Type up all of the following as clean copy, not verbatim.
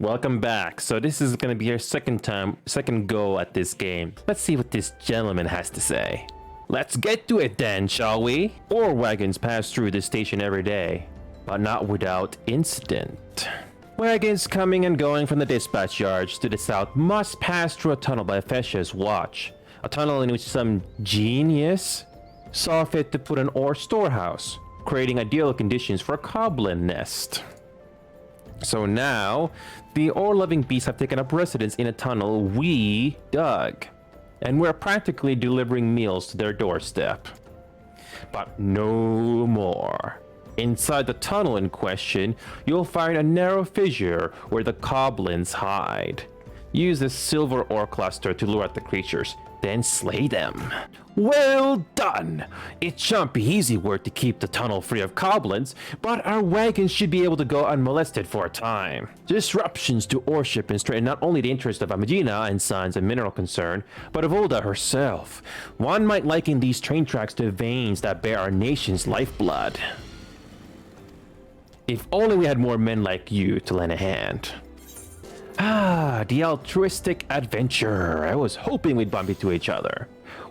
Welcome back. So this is going to be our second go at this game. Let's see what this gentleman has to say. Let's get to it then, shall we? Ore wagons pass through this station every day, but not without incident. Wagons coming and going from the dispatch yards to the south must pass through a tunnel by Fesha's watch. A tunnel in which some genius saw fit to put an ore storehouse, creating ideal conditions for a goblin nest. So now, the ore-loving beasts have taken up residence in a tunnel we dug, and we're practically delivering meals to their doorstep. But no more. Inside the tunnel in question, you'll find a narrow fissure where the goblins hide. Use the silver ore cluster to lure out the creatures, then slay them. Well done! It shan't be easy work to keep the tunnel free of goblins, but our wagons should be able to go unmolested for a time. Disruptions to ore shipments threaten not only the interest of Amagina and Sons and Mineral Concern, but of Ul'dah herself. One might liken these train tracks to veins that bear our nation's lifeblood. If only we had more men like you to lend a hand. Ah, the altruistic adventure. I was hoping we'd bump into each other.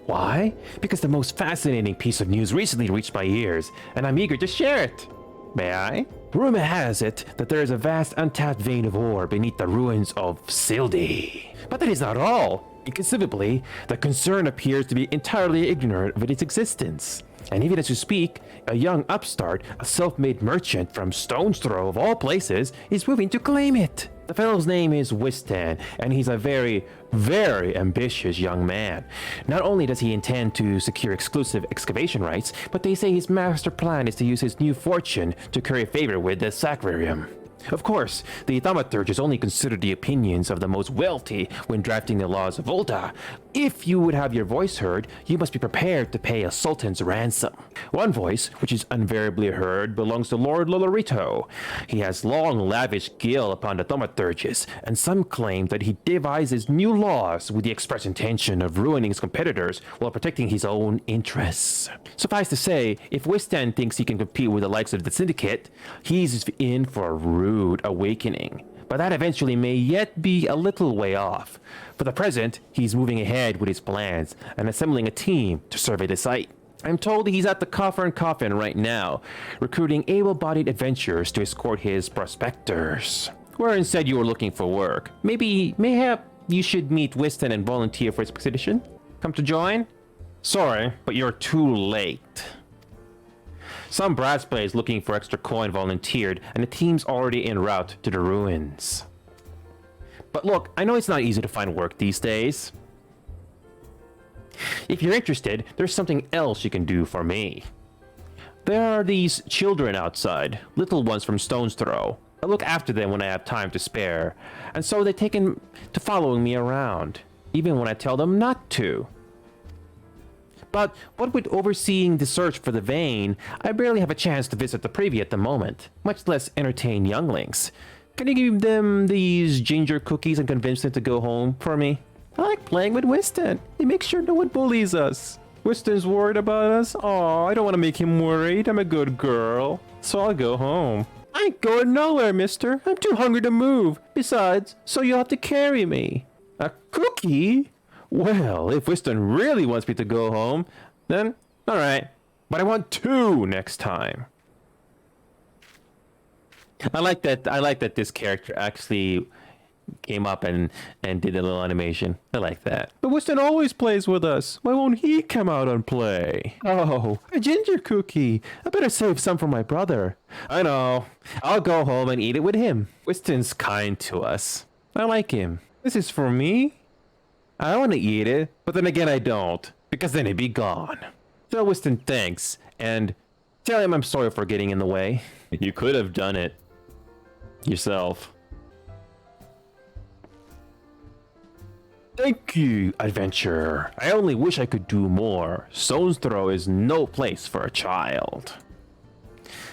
Why? Because the most fascinating piece of news recently reached my ears, and I'm eager to share it. May I? Rumor has it that there is a vast untapped vein of ore beneath the ruins of Ul'dah. But that is not all. Inconceivably, the concern appears to be entirely ignorant of its existence. And even as you speak, a young upstart, a self-made merchant from Stone's Throw of all places, is moving to claim it. The fellow's name is Wistan, and he's a very, very ambitious young man. Not only does he intend to secure exclusive excavation rights, but they say his master plan is to use his new fortune to curry favor with the Sacrarium. Of course, the thaumaturges only consider the opinions of the most wealthy when drafting the laws of Ul'dah. If you would have your voice heard, you must be prepared to pay a sultan's ransom. One voice, which is invariably heard, belongs to Lord Lolorito. He has long lavished guilt upon the thaumaturges, and some claim that he devises new laws with the express intention of ruining his competitors while protecting his own interests. Suffice to say, if Wistan thinks he can compete with the likes of the Syndicate, he's in for a rude awakening. But that eventually may yet be a little way off. For the present, he's moving ahead with his plans and assembling a team to survey the site. I'm told he's at the Coffer and Coffin right now, recruiting able-bodied adventurers to escort his prospectors. Wherein said you were looking for work. Mayhap you should meet Wiston and volunteer for his expedition? Come to join? Sorry, but you're too late. Some brass players looking for extra coin volunteered, and the team's already en route to the ruins. But look, I know it's not easy to find work these days. If you're interested, there's something else you can do for me. There are these children outside, little ones from Stone's Throw. I look after them when I have time to spare, and so they've taken to following me around, even when I tell them not to. But what with overseeing the search for the vein, I barely have a chance to visit the privy at the moment, much less entertain younglings. Can you give them these ginger cookies and convince them to go home for me? I like playing with Wiston. He makes sure no one bullies us. Wiston's worried about us? Aw, I don't want to make him worried. I'm a good girl. So I'll go home. I ain't going nowhere, mister. I'm too hungry to move. Besides, so you'll have to carry me. A cookie? Well, if Wiston really wants me to go home, then alright. But I want 2 next time. I like that this character actually came up and did a little animation. I like that. But Wiston always plays with us. Why won't he come out and play? Oh, a ginger cookie. I better save some for my brother. I know. I'll go home and eat it with him. Wiston's kind to us. I like him. This is for me? I want to eat it, but then again I don't, because then it'd be gone. Tell Wiston thanks, and tell him I'm sorry for getting in the way. You could have done it yourself. Thank you, adventurer. I only wish I could do more. Stone's Throw is no place for a child.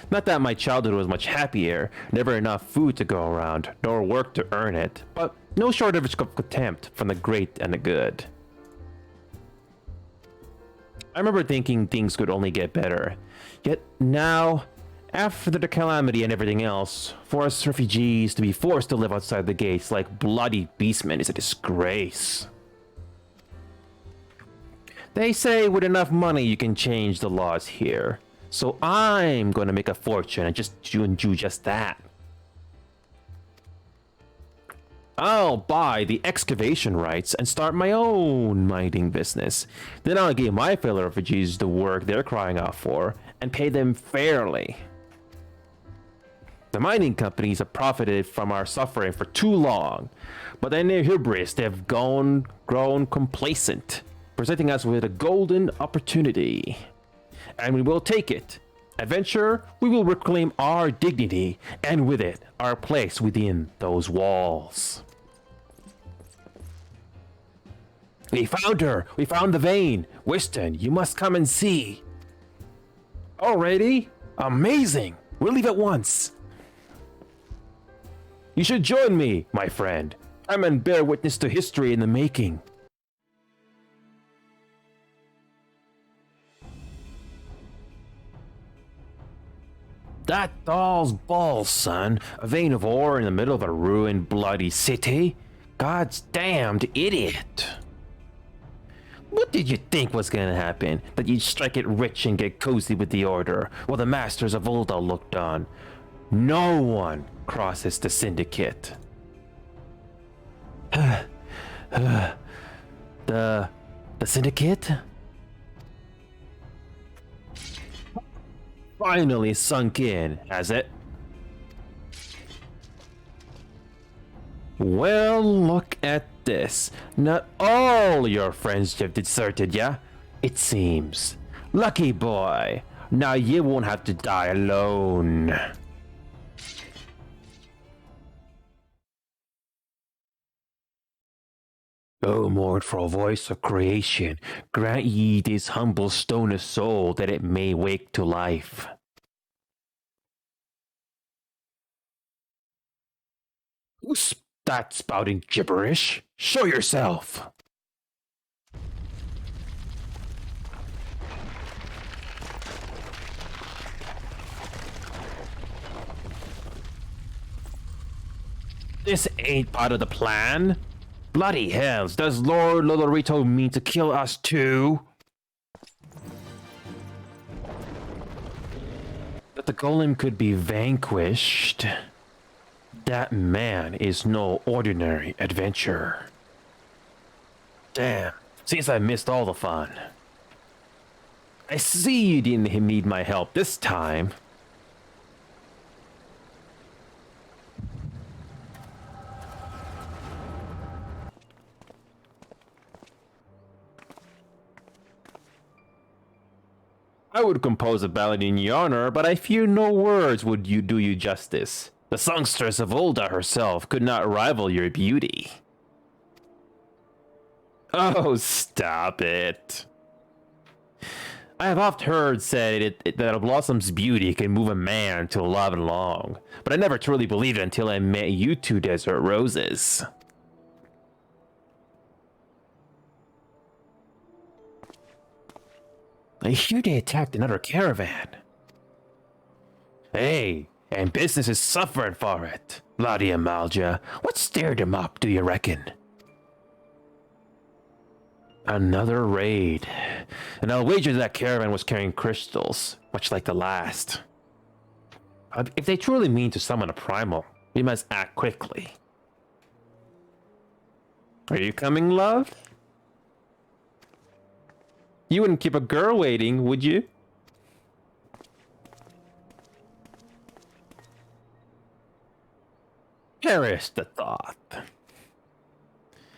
Not that my childhood was much happier, never enough food to go around, nor work to earn it, but no shortage of contempt from the great and the good. I remember thinking things could only get better, yet now After the calamity and everything else, for us refugees to be forced to live outside the gates like bloody beastmen is a disgrace. They say with enough money you can change the laws here. So I'm gonna make a fortune and do just that. I'll buy the excavation rights and start my own mining business. Then I'll give my fellow refugees the work they're crying out for and pay them fairly. The mining companies have profited from our suffering for too long, but in their hubris they've grown complacent, presenting us with a golden opportunity. And we will take it. Adventurer, we will reclaim our dignity, and with it, our place within those walls. We found her! We found the vein! Wystan, you must come and see! Already? Amazing! We'll leave at once! You should join me, my friend. Come and bear witness to history in the making. That doll's balls, son. A vein of ore in the middle of a ruined, bloody city? God's damned idiot. What did you think was gonna happen? That you'd strike it rich and get cozy with the order, while the masters of Ul'dah looked on? No one crosses the syndicate. The syndicate? Finally sunk in, has it? Well, look at this. Not all your friends have deserted ya, it seems. Lucky boy. Now you won't have to die alone. O mournful voice of creation, grant ye this humble stone of soul that it may wake to life. Who's that spouting gibberish? Show yourself! This ain't part of the plan. Bloody hells, does Lord Lolorito mean to kill us too? That the golem could be vanquished. That man is no ordinary adventurer. Damn, seems I missed all the fun. I see you didn't need my help this time. I would compose a ballad in your honor, but I fear no words would do you justice. The songstress of Ul'dah herself could not rival your beauty. Oh, stop it. I have oft heard said that a blossom's beauty can move a man to love and long, but I never truly believed it until I met you two desert roses. I hear they attacked another caravan. Hey, and business is suffering for it. Bloody Amalja, what stirred him up, do you reckon? Another raid. And I'll wager that caravan was carrying crystals, much like the last. If they truly mean to summon a primal, we must act quickly. Are you coming, love? You wouldn't keep a girl waiting, would you? Perish the thought.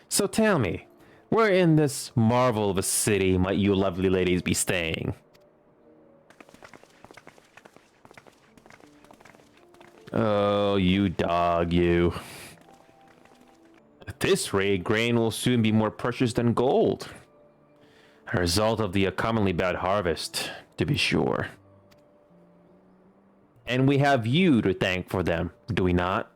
So tell me, where in this marvel of a city might you lovely ladies be staying? Oh, you dog, you. At this rate, grain will soon be more precious than gold. A result of the commonly bad harvest, to be sure. And we have you to thank for them, do we not?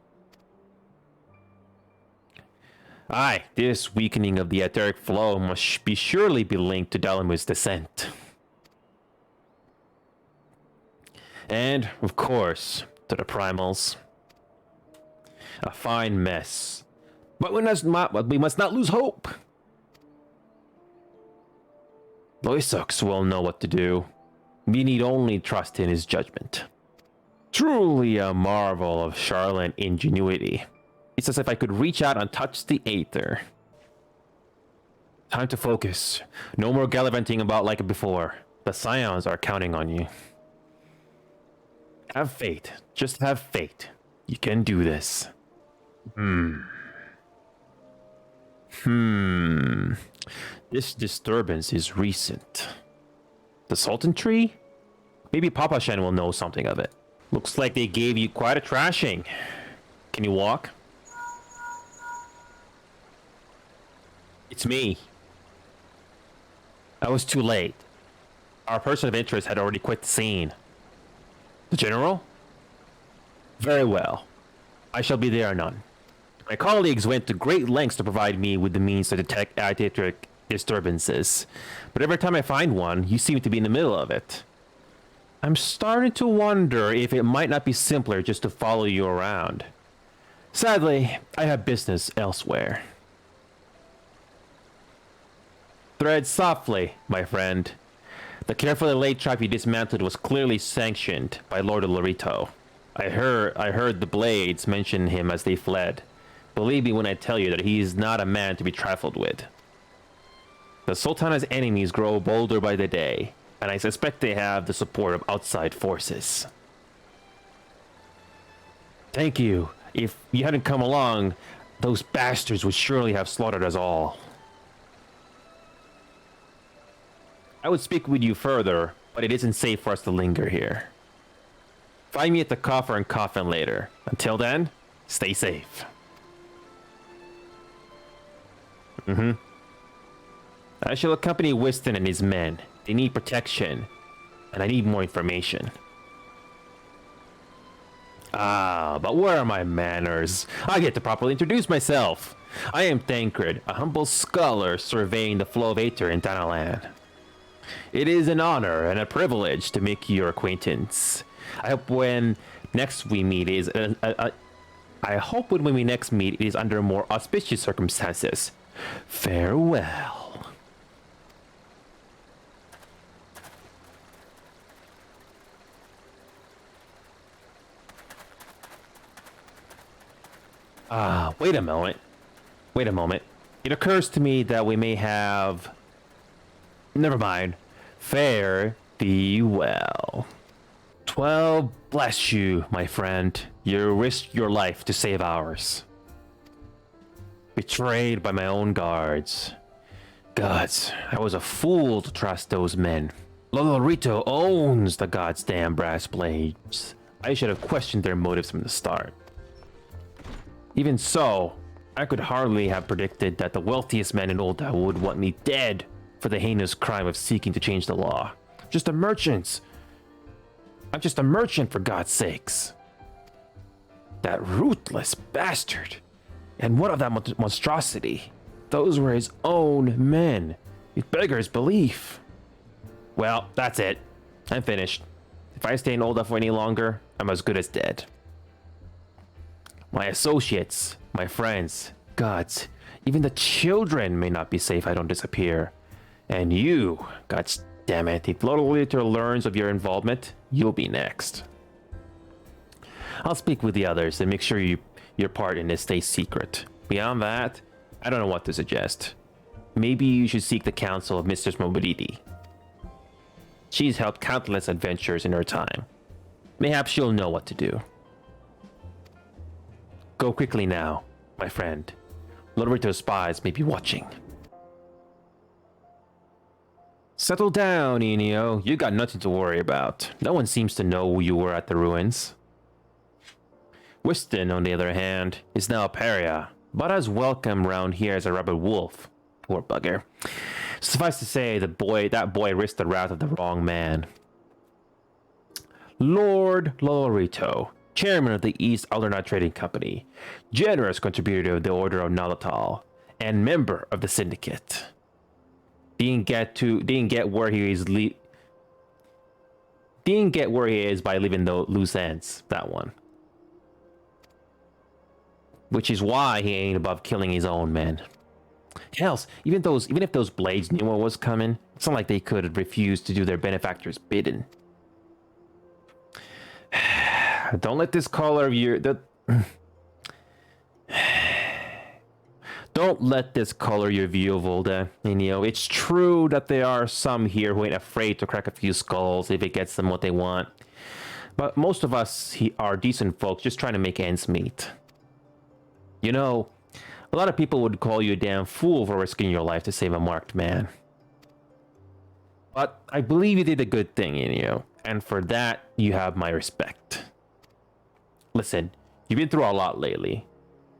Aye, this weakening of the etheric flow must be surely be linked to Dalamu's descent. And, of course, to the primals. A fine mess. But we must not lose hope. Loisux will know what to do. We need only trust in his judgment. Truly a marvel of Charlotte ingenuity. It's as if I could reach out and touch the aether. Time to focus. No more gallivanting about like before. The Scions are counting on you. Have faith. Just have faith. You can do this. This disturbance is recent. The Sultan tree? Maybe Papa Shen will know something of it. Looks like they gave you quite a trashing. Can you walk? It's me. I was too late. Our person of interest had already quit the scene. The General? Very well. I shall be there anon. My colleagues went to great lengths to provide me with the means to detect aethetric disturbances. But every time I find one, you seem to be in the middle of it. I'm starting to wonder if it might not be simpler just to follow you around. Sadly, I have business elsewhere. Tread softly, my friend. The carefully laid trap you dismantled was clearly sanctioned by Lord Lorito. I heard the Blades mention him as they fled. Believe me when I tell you that he is not a man to be trifled with. The Sultana's enemies grow bolder by the day, and I suspect they have the support of outside forces. Thank you. If you hadn't come along, those bastards would surely have slaughtered us all. I would speak with you further, but it isn't safe for us to linger here. Find me at the coffer and coffin later. Until then, stay safe. I shall accompany Whiston and his men. They need protection, and I need more information. But where are my manners? I get to properly introduce myself. I am Thancred, a humble scholar surveying the flow of aether in Danalan. It is an honor and a privilege to make your acquaintance. I hope when we next meet it is under more auspicious circumstances. Farewell. Wait a moment. It occurs to me that we may have... Never mind. Fare thee well. 12 bless you, my friend. You risked your life to save ours. Betrayed by my own guards. Gods, I was a fool to trust those men. Lolorito owns the God's damn brass blades. I should have questioned their motives from the start. Even so, I could hardly have predicted that the wealthiest man in Ul'dah would want me dead for the heinous crime of seeking to change the law. I'm just a merchant, for God's sakes. That ruthless bastard. And what of that monstrosity? Those were his own men. It beggars belief. Well, that's it. I'm finished. If I stay in Ul'dah for any longer, I'm as good as dead. My associates, my friends, gods, even the children may not be safe if I don't disappear. And you, gods damn it, if Lord Lolorito learns of your involvement, you'll be next. I'll speak with the others and make sure your part in this stays secret. Beyond that, I don't know what to suggest. Maybe you should seek the counsel of Mistress Mobility. She's helped countless adventures in her time. Mayhaps she'll know what to do. Go quickly now, my friend. Lord Lolorito's spies may be watching. Settle down, Enio. You got nothing to worry about. No one seems to know who you were at the ruins. Whiston, on the other hand, is now a pariah, but as welcome round here as a rabid wolf. Poor bugger. Suffice to say, that boy risked the wrath of the wrong man. Lord Lolorito, chairman of the East Aldernot Trading Company, generous contributor of the Order of Nalatal, and member of the Syndicate. Didn't get where he is didn't get where he is by leaving the loose ends. That one. Which is why he ain't above killing his own men. Hells, even if those blades knew what was coming, it's not like they could refuse to do their benefactor's bidding. Don't let this color of your... Don't let this color your view of Ul'dah, Enio. It's true that there are some here who ain't afraid to crack a few skulls if it gets them what they want. But most of us are decent folks just trying to make ends meet. You know, a lot of people would call you a damn fool for risking your life to save a marked man. But I believe you did a good thing, Enio. And for that, you have my respect. Listen, you've been through a lot lately.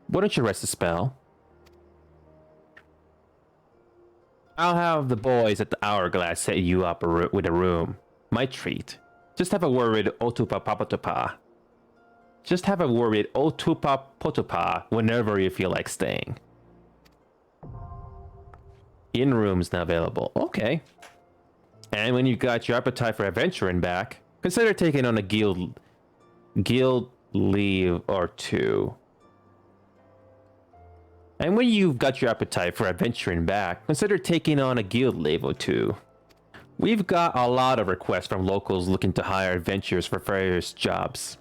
Why don't you rest a spell? I'll have the boys at the Hourglass set you up with a room. My treat. Just have a word with Otupa Papatupa. Just have a word with Otupa Potupa whenever you feel like staying. In rooms not available. Okay. And when you got your appetite for adventuring back, consider taking on a guild leave or two. And when you've got your appetite for adventuring back, consider taking on a guild leave or two. We've got a lot of requests from locals looking to hire adventurers for various jobs.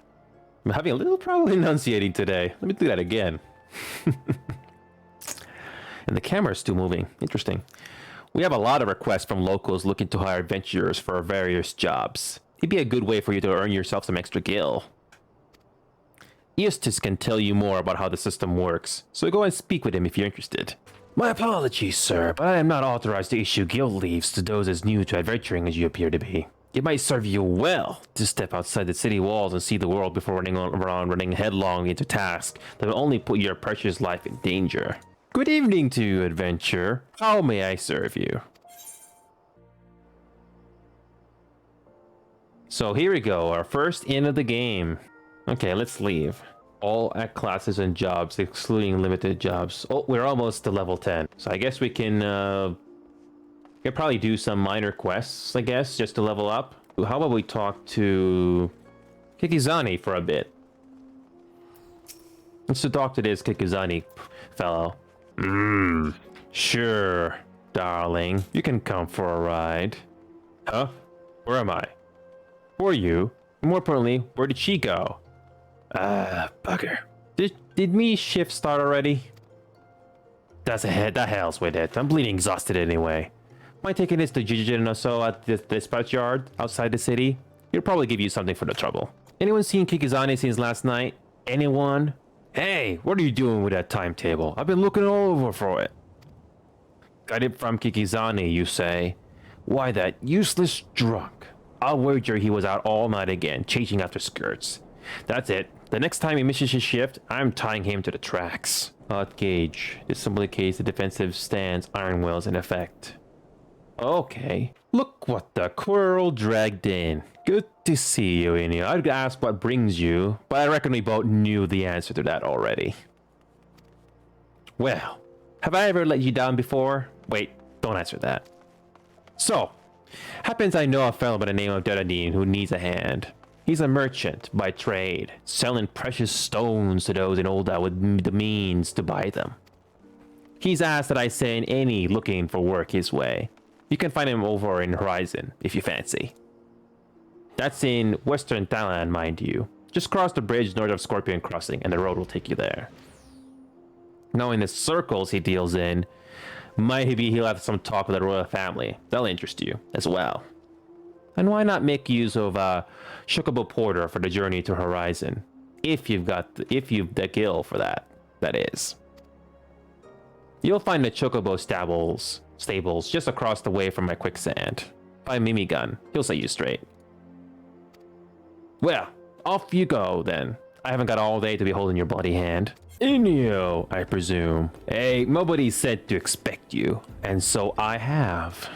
I'm having a little trouble enunciating today. Let me do that again. And the camera's still moving. Interesting. We have a lot of requests from locals looking to hire adventurers for various jobs. It'd be a good way for you to earn yourself some extra gil. Eustace can tell you more about how the system works, so go and speak with him if you're interested. My apologies, sir, but I am not authorized to issue guild leaves to those as new to adventuring as you appear to be. It might serve you well to step outside the city walls and see the world before running headlong into tasks that will only put your precious life in danger. Good evening to you, adventurer. How may I serve you? So here we go, our first in of the game. Okay, let's leave. All at classes and jobs, excluding limited jobs. Oh, we're almost to level 10. So I guess we can probably do some minor quests, I guess, just to level up. How about we talk to Kikizani for a bit? Let's talk to this Kikizani fellow. Sure, darling. You can come for a ride. Huh? Where am I? Who are you? More importantly, where did she go? Bugger. Did me shift start already? That's a head. That hell's with it. I'm bleeding exhausted anyway. Mind taking this to Jijin or so at the dispatch yard outside the city? He'll probably give you something for the trouble. Anyone seen Kikizani since last night? Anyone? Hey, what are you doing with that timetable? I've been looking all over for it. Got it from Kikizani, you say? Why, that useless drunk. I'll wager he was out all night again, chasing after skirts. That's it. The next time he misses his shift, I'm tying him to the tracks. Hot gauge. This simply indicates the defensive stance iron will is in effect. Okay. Look what the squirrel dragged in. Good to see you, Enio. I'd ask what brings you, but I reckon we both knew the answer to that already. Well, have I ever let you down before? Wait, don't answer that. So, happens I know a fellow by the name of Gridania who needs a hand. He's a merchant by trade, selling precious stones to those in Ul'dah with the means to buy them. He's asked that I send any looking for work his way. You can find him over in Horizon, if you fancy. That's in Western Thailand, mind you. Just cross the bridge north of Scorpion Crossing, and the road will take you there. Now, in the circles he deals in, maybe he'll have some talk with the royal family. That'll interest you as well. And why not make use of Chocobo Porter for the journey to Horizon, if you've the gil for that is. You'll find the Chocobo stables just across the way from my quicksand. By Mimigun, he'll set you straight. Well, off you go then. I haven't got all day to be holding your bloody hand. Enio, I presume. Hey, nobody said to expect you, and so I have.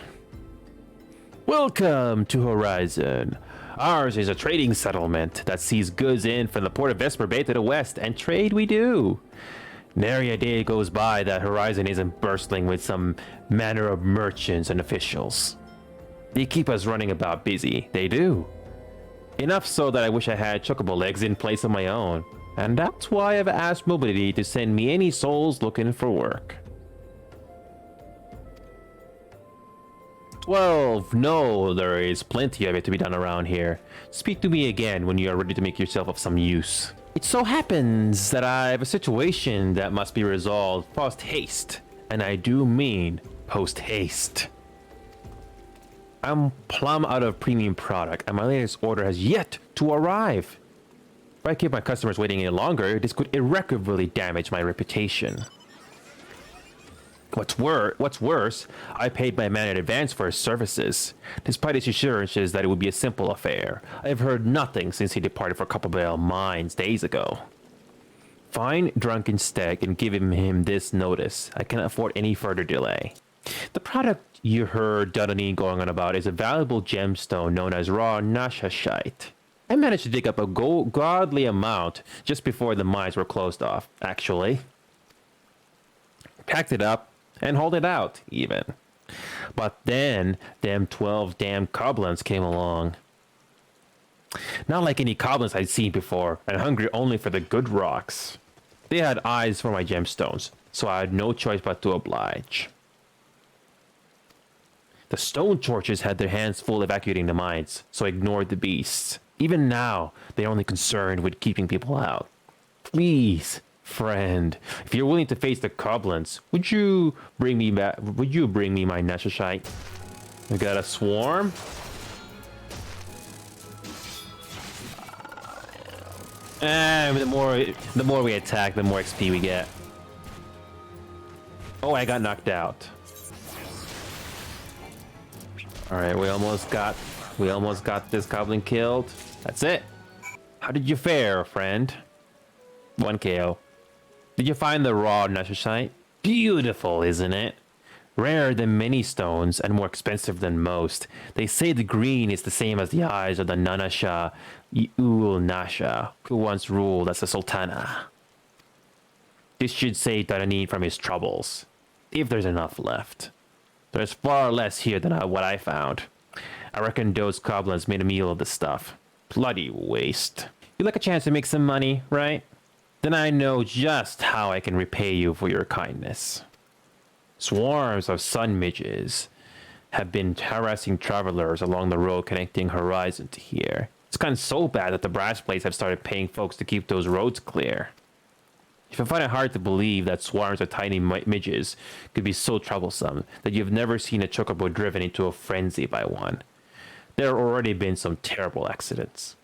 Welcome to Horizon. Ours is a trading settlement that sees goods in from the port of Vesper Bay to the west, and trade we do. Nary a day goes by that Horizon isn't bursting with some manner of merchants and officials. They keep us running about busy, they do. Enough so that I wish I had chocobo legs in place of my own. And that's why I've asked Mobility to send me any souls looking for work. 12. No, there is plenty of it to be done around here. Speak to me again when you are ready to make yourself of some use. It so happens that I have a situation that must be resolved post haste. And I do mean post haste. I'm plumb out of premium product and my latest order has yet to arrive. If I keep my customers waiting any longer, this could irreparably damage my reputation. What's worse, I paid my man in advance for his services, despite his assurances that it would be a simple affair. I have heard nothing since he departed for Copperbell Mines days ago. Find Drunken Stag and give him this notice. I cannot afford any further delay. The product you heard Dudley going on about is a valuable gemstone known as raw Nashashite. I managed to dig up a godly amount just before the mines were closed off, actually. Packed it up and hauled it out, even. But then, them 12 damn goblins came along. Not like any goblins I'd seen before, and hungry only for the good rocks. They had eyes for my gemstones, so I had no choice but to oblige. The stone torches had their hands full evacuating the mines, so I ignored the beasts. Even now, they're only concerned with keeping people out. Please, friend, if you're willing to face the goblins, would you bring me my Nashashite? We got a swarm. And the more we attack, the more XP we get. Oh, I got knocked out. All right, we almost got this goblin killed. That's it. How did you fare, friend? 1 KO. Did you find the raw Nashashite? Beautiful, isn't it? Rarer than many stones and more expensive than most. They say the green is the same as the eyes of the Nanasha Ul'dah, who once ruled as a sultana. This should save Darani from his troubles, if there's enough left. There's far less here than what I found. I reckon those goblins made a meal of the stuff. Bloody waste. You like a chance to make some money, right? Then I know just how I can repay you for your kindness. Swarms of sun midges have been harassing travelers along the road connecting Horizon to here. It's gotten so bad that the brass plates have started paying folks to keep those roads clear. If I find it hard to believe that swarms of tiny midges could be so troublesome that you've never seen a chocobo driven into a frenzy by one. There have already been some terrible accidents.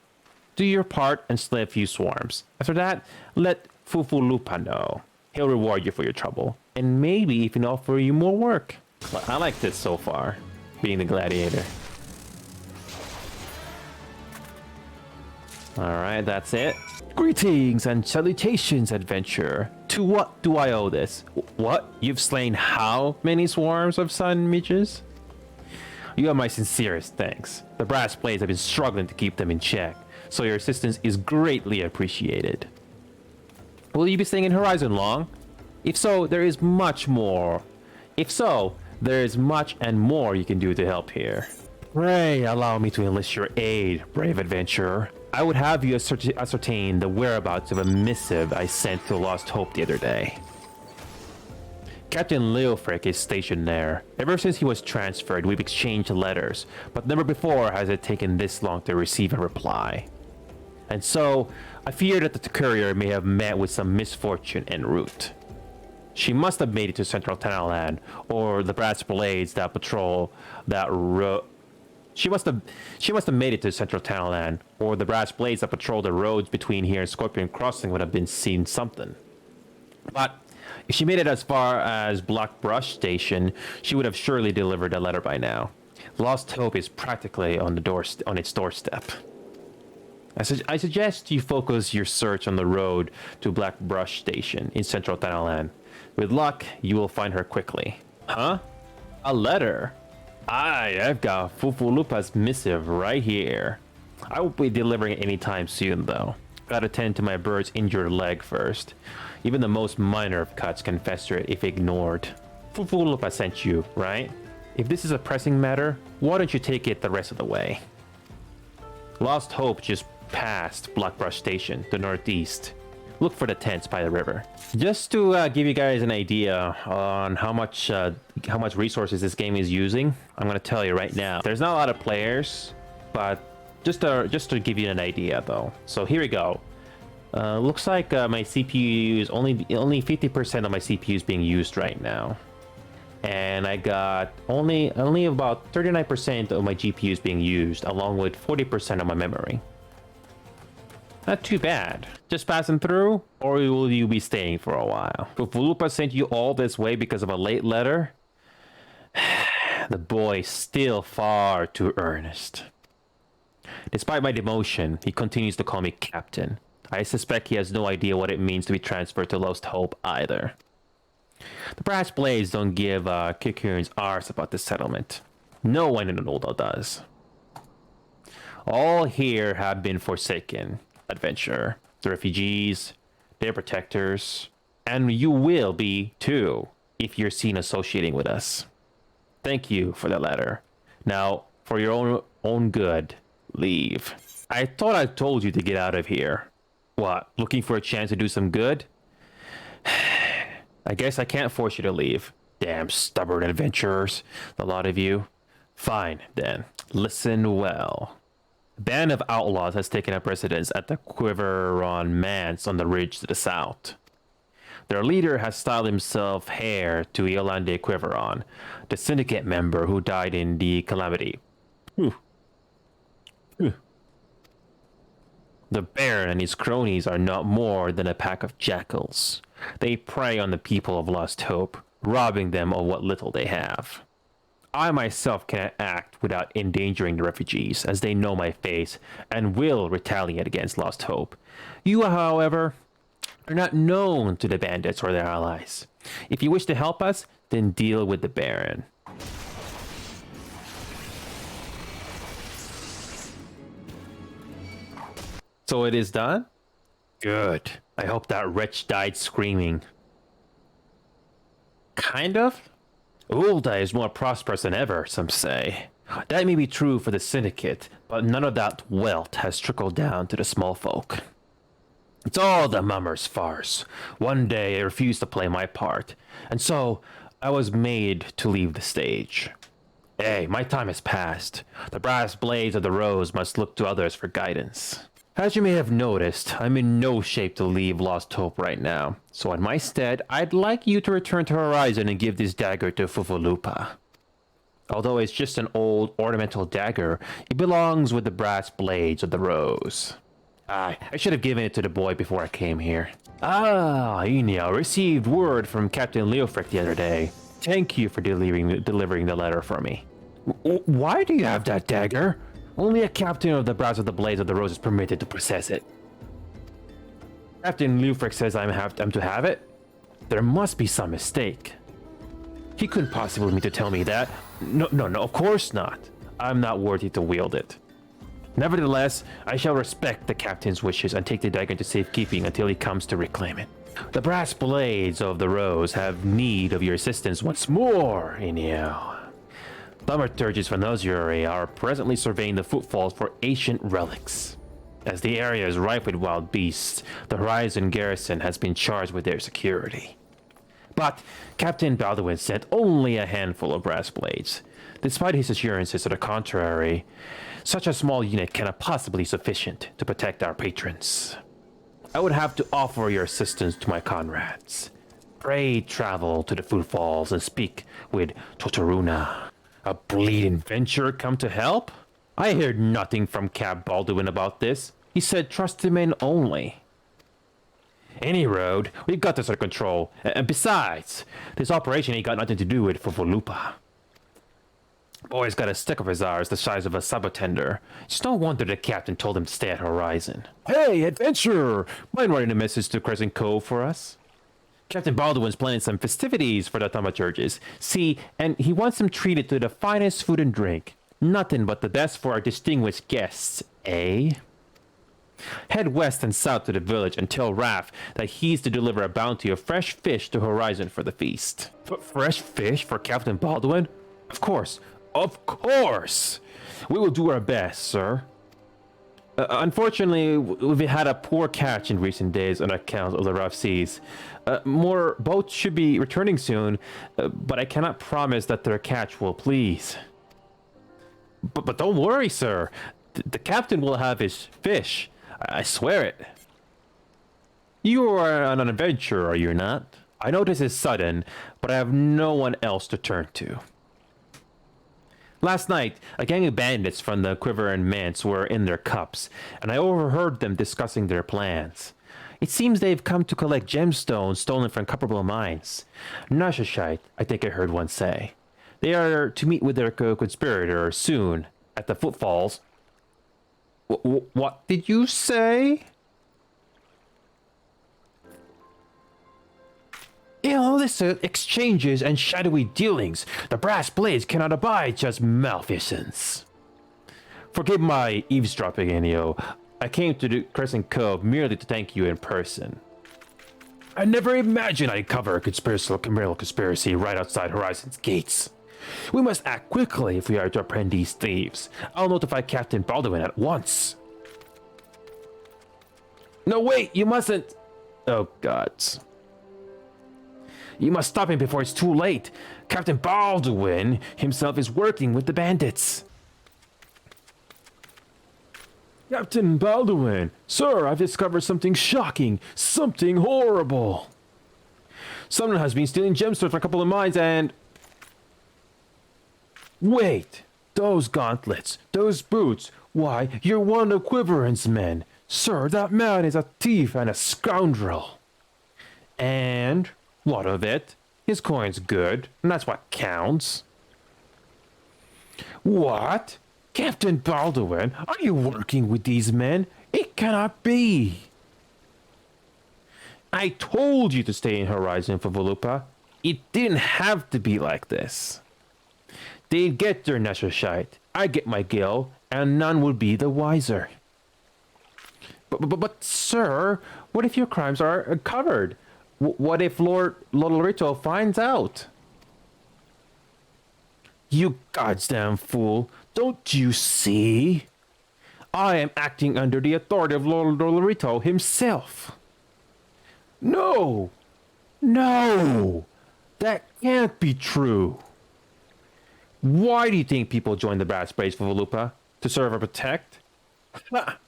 Do your part and slay a few swarms. After that, let Fufulupa know. He'll reward you for your trouble, and maybe even offer you more work. Well, I like this so far, being the gladiator. Alright, that's it. Greetings and salutations, adventurer. To what do I owe this? What? You've slain how many swarms of sun midges? You have my sincerest thanks. The brass blades have been struggling to keep them in check, so your assistance is greatly appreciated. Will you be staying in Horizon long? If so, there is much more. If so, there is much and more you can do to help here. Pray allow me to enlist your aid, brave adventurer. I would have you ascertain the whereabouts of a missive I sent to Lost Hope the other day. Captain Leofric is stationed there. Ever since he was transferred, we've exchanged letters, but never before has it taken this long to receive a reply. And so, I fear that the courier may have met with some misfortune en route. She must have made it to Central Tanaland, or the brass blades that patrol that road. She must have made it to Central Tanaland, or the brass blades that patrol the roads between here and Scorpion Crossing would have been seen something. But if she made it as far as Black Brush Station, she would have surely delivered a letter by now. Lost Hope is practically on its doorstep. I suggest you focus your search on the road to Black Brush Station in Central Tanaland. With luck, you will find her quickly. Huh? A letter? I've got Fufulupa's missive right here. I won't be delivering it anytime soon, though. Gotta tend to my bird's injured leg first. Even the most minor of cuts can fester if ignored. Fufulupa sent you, right? If this is a pressing matter, why don't you take it the rest of the way? Lost Hope just passed Blackbrush Station, the northeast. Look for the tents by the river. Just to give you guys an idea on how much resources this game is using, I'm gonna tell you right now. There's not a lot of players, but just to give you an idea though. So here we go. Looks like my CPU is only 50% of my CPU is being used right now, and I got only about 39% of my GPU is being used, along with 40% of my memory. Not too bad. Just passing through, or will you be staying for a while? If Ul'dah sent you all this way because of a late letter, the boy's still far too earnest. Despite my demotion, he continues to call me Captain. I suspect he has no idea what it means to be transferred to Lost Hope either. The brass blades don't give Kikurn's arse about this settlement. No one in Ul'dah does. All here have been forsaken. Adventurer, the refugees, their protectors, and you will be too if you're seen associating with us. Thank you for the letter. Now, for your own good, leave. I thought I told you to get out of here. What, looking for a chance to do some good? I guess I can't force you to leave. Damn stubborn adventurers, the lot of you. Fine, then. Listen well. A band of outlaws has taken up residence at the Quiveron Manse on the ridge to the south. Their leader has styled himself heir to Yolande Quiveron, the syndicate member who died in the calamity. The Baron and his cronies are not more than a pack of jackals. They prey on the people of Lost Hope, robbing them of what little they have. I myself cannot act without endangering the refugees, as they know my face and will retaliate against Lost Hope. You, however, are not known to the bandits or their allies. If you wish to help us, then deal with the Baron. So it is done? Good. I hope that wretch died screaming. Kind of? Ul'dah is more prosperous than ever, some say. That may be true for the Syndicate, but none of that wealth has trickled down to the small folk. It's all the mummer's farce. One day I refused to play my part, and so I was made to leave the stage. Hey, my time has passed. The brass blades of the rose must look to others for guidance. As you may have noticed, I'm in no shape to leave Lost Hope right now, so in my stead, I'd like you to return to Horizon and give this dagger to Fufulupa. Although it's just an old ornamental dagger, it belongs with the brass blades of the rose. I should have given it to the boy before I came here. Enio received word from Captain Leofric the other day. Thank you for delivering the letter for me. Why do you have that dagger? Only a captain of the Brass of the Blades of the Rose is permitted to possess it. Captain Leofric says I'm to have it? There must be some mistake. He couldn't possibly mean to tell me that. No, of course not. I'm not worthy to wield it. Nevertheless, I shall respect the captain's wishes and take the dagger into safekeeping until he comes to reclaim it. The brass blades of the rose have need of your assistance once more, Enio. Thaumaturges from Nosuri are presently surveying the footfalls for ancient relics. As the area is rife with wild beasts, the Horizon garrison has been charged with their security. But Captain Baldwin sent only a handful of brass blades. Despite his assurances to the contrary, such a small unit cannot possibly be sufficient to protect our patrons. I would have to offer your assistance to my comrades. Pray travel to the footfalls and speak with Totoruna. A bleeding adventurer come to help? I heard nothing from Cap Baldwin about this. He said trust him in only. Any road, we've got this under control. And besides, this operation ain't got nothing to do with Fufulupa. Boy's got a stick of his ours the size of a subtender. It's no wonder the captain told him to stay at Horizon. Hey, adventurer! Mind writing a message to Crescent Cove for us? Captain Baldwin's planning some festivities for the thaumaturges. See, and he wants them treated to the finest food and drink. Nothing but the best for our distinguished guests, eh? Head west and south to the village and tell Raph that he's to deliver a bounty of fresh fish to Horizon for the feast. Fresh fish for Captain Baldwin? Of course! We will do our best, sir. Unfortunately, we've had a poor catch in recent days on account of the rough seas. More boats should be returning soon, but I cannot promise that their catch will please. But don't worry, sir. The captain will have his fish. I swear it. You are on an adventure, are you not? I know this is sudden, but I have no one else to turn to. Last night, a gang of bandits from the Quiver and Manse were in their cups, and I overheard them discussing their plans. It seems they've come to collect gemstones stolen from comparable mines. Nashashite, I think I heard one say. They are to meet with their co-conspirator soon, at the footfalls. What did you say? Illicit exchanges and shadowy dealings. The brass blades cannot abide just malfeasance. Forgive my eavesdropping, Enio. I came to the Crescent Cove merely to thank you in person. I never imagined I'd cover a conspiracy right outside Horizon's gates. We must act quickly if we are to apprehend these thieves. I'll notify Captain Baldwin at once. No, wait, you mustn't. Oh, gods. You must stop him before it's too late. Captain Baldwin himself is working with the bandits. Captain Baldwin, sir, I've discovered something shocking, something horrible. Someone has been stealing gemstones from a couple of mines and... Wait, those gauntlets, those boots, why, you're one of Quiveran's men. Sir, that man is a thief and a scoundrel. And... what of it? His coin's good, and that's what counts. What? Captain Baldwin, are you working with these men? It cannot be. I told you to stay in Horizon for Volupa. It didn't have to be like this. They'd get their Neshashite, I get my gill, and none would be the wiser. But sir, what if your crimes are covered? What if Lord Lolorito finds out? You goddamn fool. Don't you see? I am acting under the authority of Lord Lolorito himself. No! No! That can't be true. Why do you think people join the Brass Blades for Volupa? To serve or protect? Ha!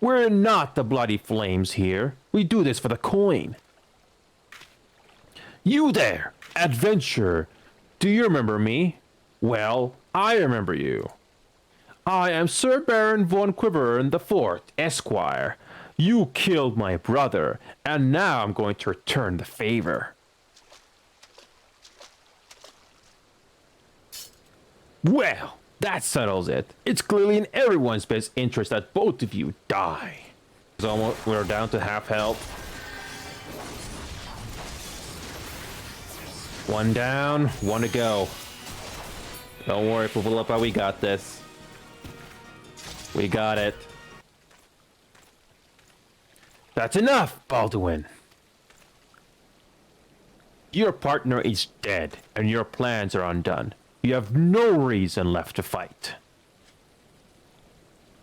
We're not the bloody flames here. We do this for the coin. You there, adventurer. Do you remember me? Well, I remember you. I am Sir Baron von Quivern the Fourth, Esquire. You killed my brother, and now I'm going to return the favor. Well, that settles it. It's clearly in everyone's best interest that both of you die. We're down to half health. One down, one to go. Don't worry, Pupulupa, we got this. We got it. That's enough, Baldwin. Your partner is dead, and your plans are undone. You have no reason left to fight.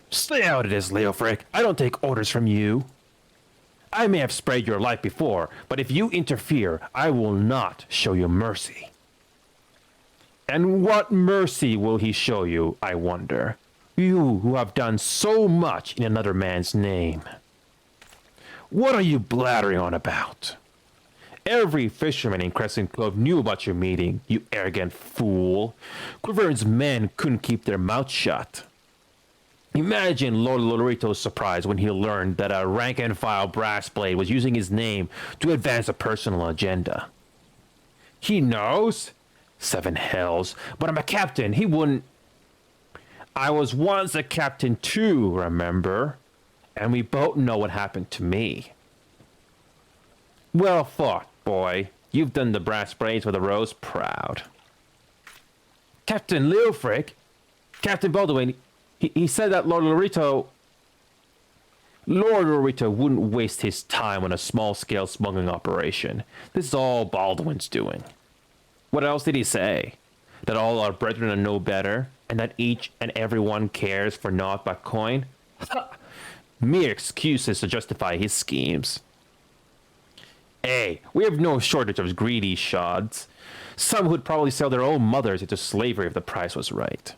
Stay out of this, Leofric. I don't take orders from you. I may have spared your life before, but if you interfere, I will not show you mercy. And what mercy will he show you, I wonder? You who have done so much in another man's name. What are you blathering on about? Every fisherman in Crescent Cove knew about your meeting, you arrogant fool. Quivern's men couldn't keep their mouths shut. Imagine Lord Lolorito's surprise when he learned that a rank-and-file brass blade was using his name to advance a personal agenda. He knows? Seven hells. But I'm a captain. He wouldn't... I was once a captain too, remember? And we both know what happened to me. Well fought, boy. You've done the brass blades with a rose proud. Captain Leofric? Captain Baldwin, he said that Lord Lolorito wouldn't waste his time on a small-scale smuggling operation. This is all Baldwin's doing. What else did he say? That all our brethren are no better, and that each and every one cares for naught but coin? Mere excuses to justify his schemes. Hey, we have no shortage of greedy shods. Some who'd probably sell their own mothers into slavery if the price was right.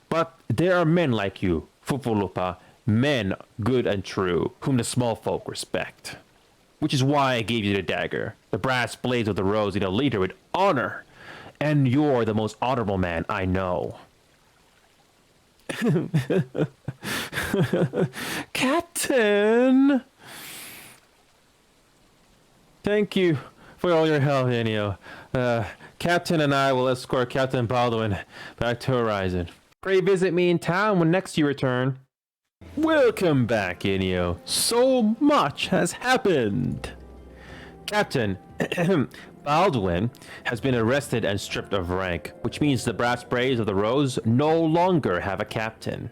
But there are men like you, Fufulupa, men good and true, whom the small folk respect. Which is why I gave you the dagger, the brass blades of the rose in a leader with honor. And you're the most honorable man I know. Captain! Thank you for all your help, Enio. Captain and I will escort Captain Baldwin back to Horizon. Pray visit me in town when next you return. Welcome back, Enio. So much has happened. Captain, Baldwin has been arrested and stripped of rank, which means the brass braids of the rose no longer have a captain.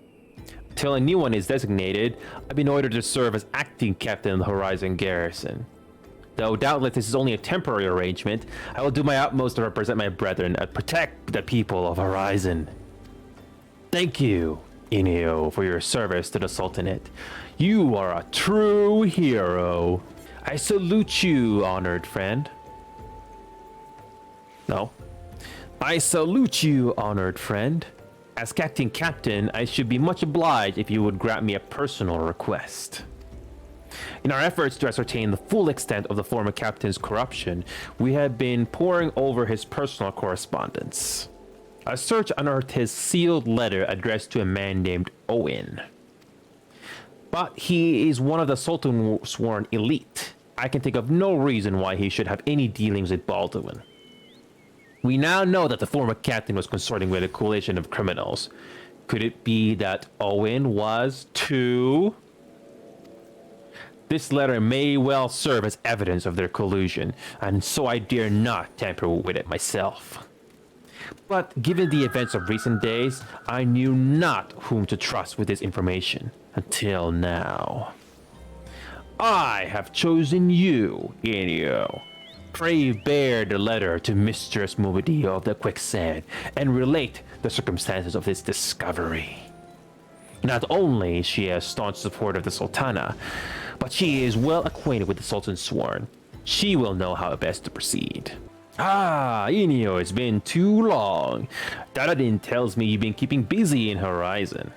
Till a new one is designated, I've been ordered to serve as acting captain of the Horizon Garrison. Though doubtless this is only a temporary arrangement, I will do my utmost to represent my brethren and protect the people of Horizon. Thank you, Enio, for your service to the Sultanate. You are a true hero. I salute you, honored friend. No. I salute you, honored friend. As acting captain, I should be much obliged if you would grant me a personal request. In our efforts to ascertain the full extent of the former captain's corruption, we have been poring over his personal correspondence. A search unearthed his sealed letter addressed to a man named Owen. But he is one of the Sultan sworn elite. I can think of no reason why he should have any dealings with Baldwin. We now know that the former captain was consorting with a coalition of criminals. Could it be that Owen was too? This letter may well serve as evidence of their collusion, and so I dare not tamper with it myself. But given the events of recent days, I knew not whom to trust with this information, until now. I have chosen you, Enio. Pray bear the letter to Mistress Mubadio of the Quicksand, and relate the circumstances of this discovery. Not only is she a staunch supporter of the Sultana, but she is well acquainted with the Sultan Sworn. She will know how best to proceed. Ah, Enio, it's been too long. Daradin tells me you've been keeping busy in Horizon.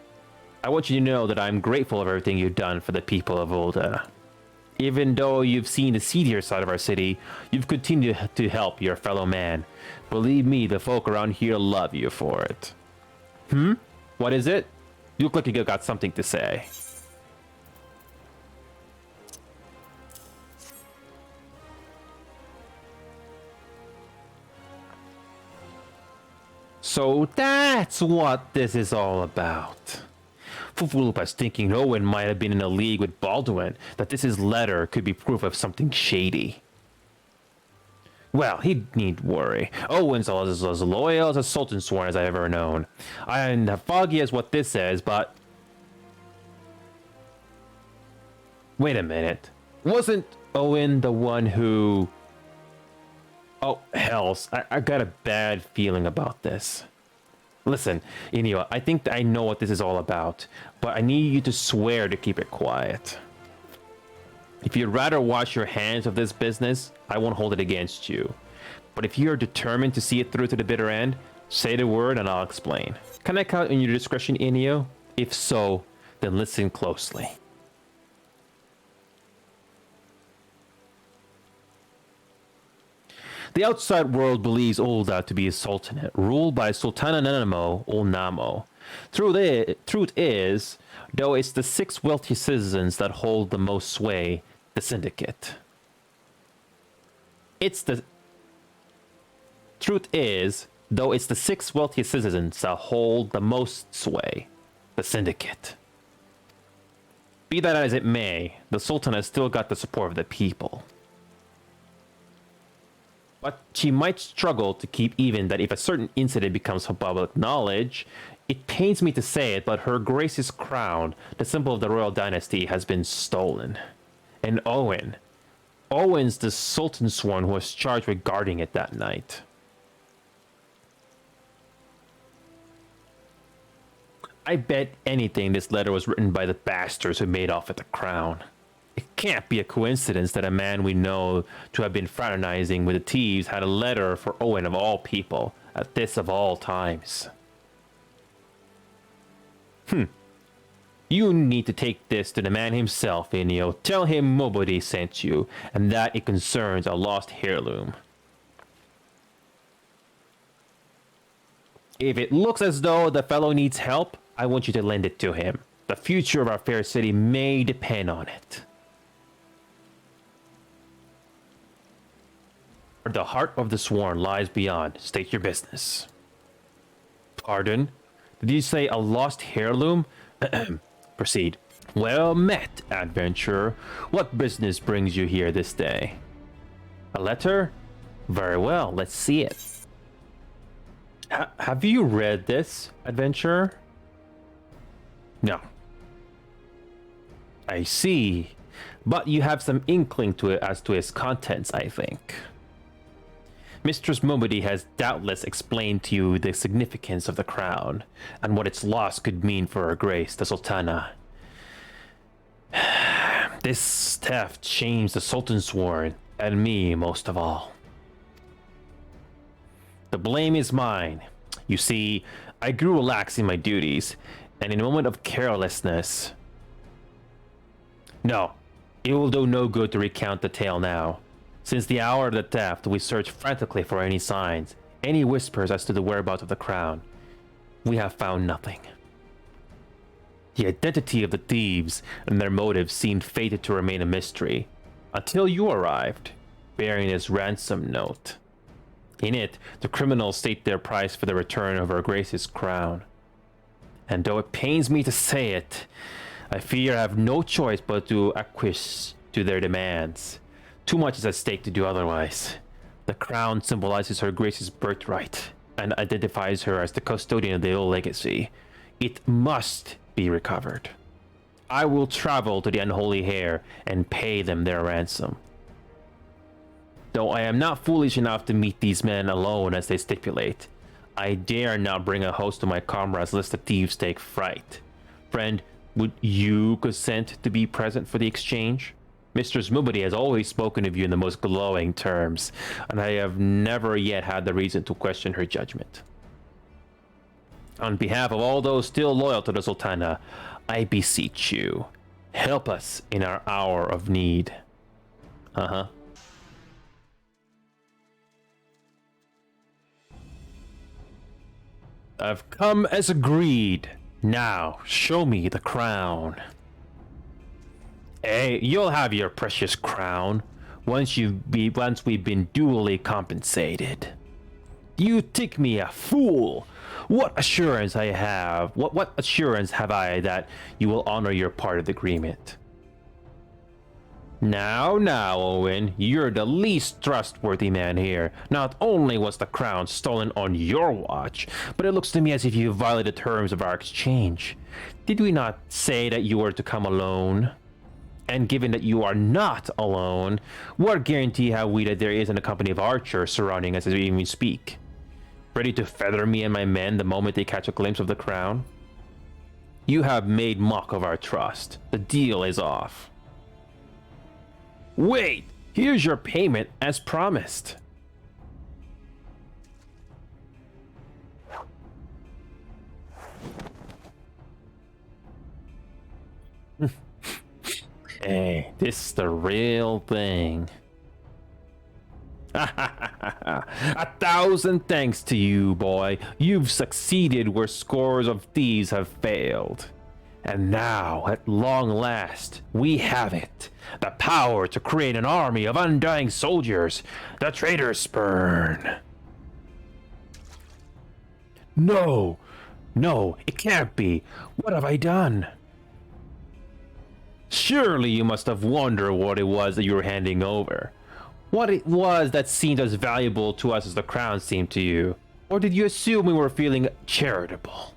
I want you to know that I'm grateful of everything you've done for the people of Ul'dah. Even though you've seen the seedier side of our city, you've continued to help your fellow man. Believe me, the folk around here love you for it. What is it? You look like you got something to say. So that's what this is all about. Fufulupa's thinking Owen might have been in a league with Baldwin, that this letter could be proof of something shady. Well, he needn't worry. Owen's as loyal as a Sultan Sworn as I've ever known. I'm foggy as what this says, but... Wait a minute. Wasn't Owen the one who... Oh, hells. I got a bad feeling about this. Listen, Enio, I think I know what this is all about, but I need you to swear to keep it quiet. If you'd rather wash your hands of this business, I won't hold it against you. But if you're determined to see it through to the bitter end, say the word and I'll explain. Can I count on your discretion, Enio? If so, then listen closely. The outside world believes Ul'dah to be a sultanate, ruled by Sultana Nanamo Ul'namo. Truth is, though it's the 6 wealthy citizens that hold the most sway, the syndicate. Truth is, though it's the 6 wealthy citizens that hold the most sway, the syndicate. Be that as it may, the Sultan has still got the support of the people. But she might struggle to keep even that if a certain incident becomes public knowledge. It pains me to say it, but Her Grace's crown, the symbol of the royal dynasty, has been stolen. And Owen's the Sultan Sworn who was charged with guarding it that night. I bet anything this letter was written by the bastards who made off with the crown. It can't be a coincidence that a man we know to have been fraternizing with the thieves had a letter for Owen of all people, at this of all times. You need to take this to the man himself, Enio. Tell him nobody sent you, and that it concerns a lost heirloom. If it looks as though the fellow needs help, I want you to lend it to him. The future of our fair city may depend on it. The heart of the sworn lies beyond. State your business. Pardon? Did you say a lost heirloom? Proceed. Well met, adventurer. What business brings you here this day? A letter? Very well, let's see it. Have you read this, adventurer? No. I see. But you have some inkling to it as to its contents, I think. Mistress Mobody has doubtless explained to you the significance of the crown, and what its loss could mean for her grace, the Sultana. This theft shames the Sultan Sworn, and me most of all. The blame is mine. You see, I grew lax in my duties, and in a moment of carelessness... No, it will do no good to recount the tale now. Since the hour of the theft, we searched frantically for any signs, any whispers as to the whereabouts of the crown. We have found nothing. The identity of the thieves and their motives seemed fated to remain a mystery, until you arrived, bearing this ransom note. In it, the criminals state their price for the return of Her Grace's crown. And though it pains me to say it, I fear I have no choice but to acquiesce to their demands. Too much is at stake to do otherwise. The crown symbolizes Her Grace's birthright and identifies her as the custodian of the old legacy. It must be recovered. I will travel to the Unholy Heir and pay them their ransom. Though I am not foolish enough to meet these men alone as they stipulate, I dare not bring a host of my comrades lest the thieves take fright. Friend, would you consent to be present for the exchange? Mistress Mubadi has always spoken of you in the most glowing terms, and I have never yet had the reason to question her judgment. On behalf of all those still loyal to the Sultana, I beseech you, help us in our hour of need. I've come as agreed. Now, show me the crown. Hey, you'll have your precious crown once we've been duly compensated. You think me a fool? What assurance I have? What assurance have I that you will honor your part of the agreement? Now, Owen, you're the least trustworthy man here. Not only was the crown stolen on your watch, but it looks to me as if you violated the terms of our exchange. Did we not say that you were to come alone? And given that you are not alone, what guarantee have we that there isn't a company of archers surrounding us as we even speak? Ready to feather me and my men the moment they catch a glimpse of the crown? You have made mock of our trust. The deal is off. Wait! Here's your payment as promised. Hey, this is the real thing. 1,000 thanks to you, boy. You've succeeded where scores of thieves have failed. And now, at long last, we have it. The power to create an army of undying soldiers. The traitor's spurn. No, it can't be. What have I done? Surely you must have wondered what it was that you were handing over. What it was that seemed as valuable to us as the crown seemed to you. Or did you assume we were feeling charitable?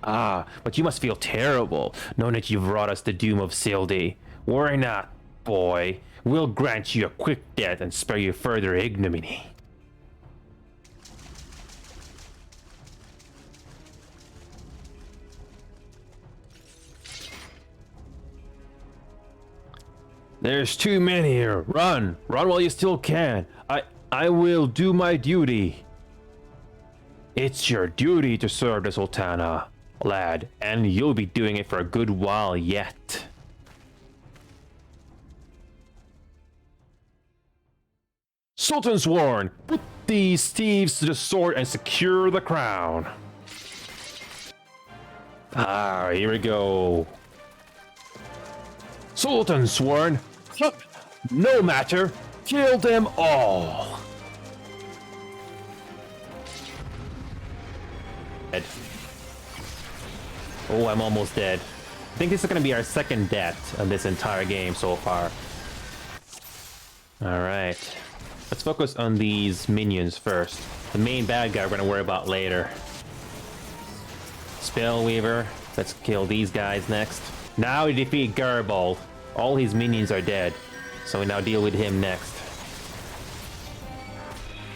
Ah, but you must feel terrible, knowing that you've wrought us the doom of Sildi. Worry not, boy. We'll grant you a quick death and spare you further ignominy. There's too many here. Run! Run while you still can. I will do my duty. It's your duty to serve the Sultana, lad, and you'll be doing it for a good while yet. Sultan sworn, put these thieves to the sword and secure the crown. Ah, here we go. Sultan sworn, no matter, kill them all. Dead. Oh, I'm almost dead. I think this is going to be our second death of this entire game so far. Alright. Let's focus on these minions first. The main bad guy we're going to worry about later. Spellweaver. Let's kill these guys next. Now we defeat Garibald. All his minions are dead. So we now deal with him next.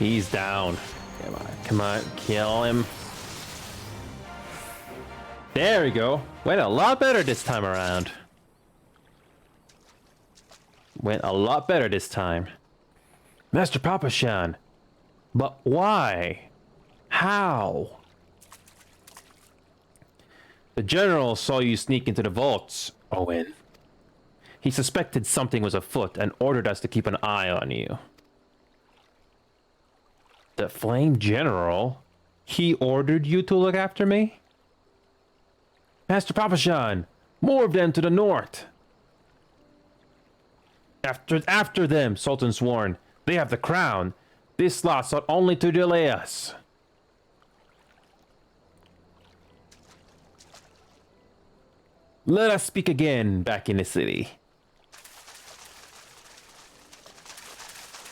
He's down. Come on, come on, kill him. There we go. Went a lot better this time around. Went a lot better this time. Master Papashan. But why? How? The general saw you sneak into the vaults, Owen. He suspected something was afoot and ordered us to keep an eye on you. The Flame General? He ordered you to look after me? Master Papashan, more of them to the north. After them, Sultan sworn. They have the crown. This lot sought only to delay us. Let us speak again back in the city.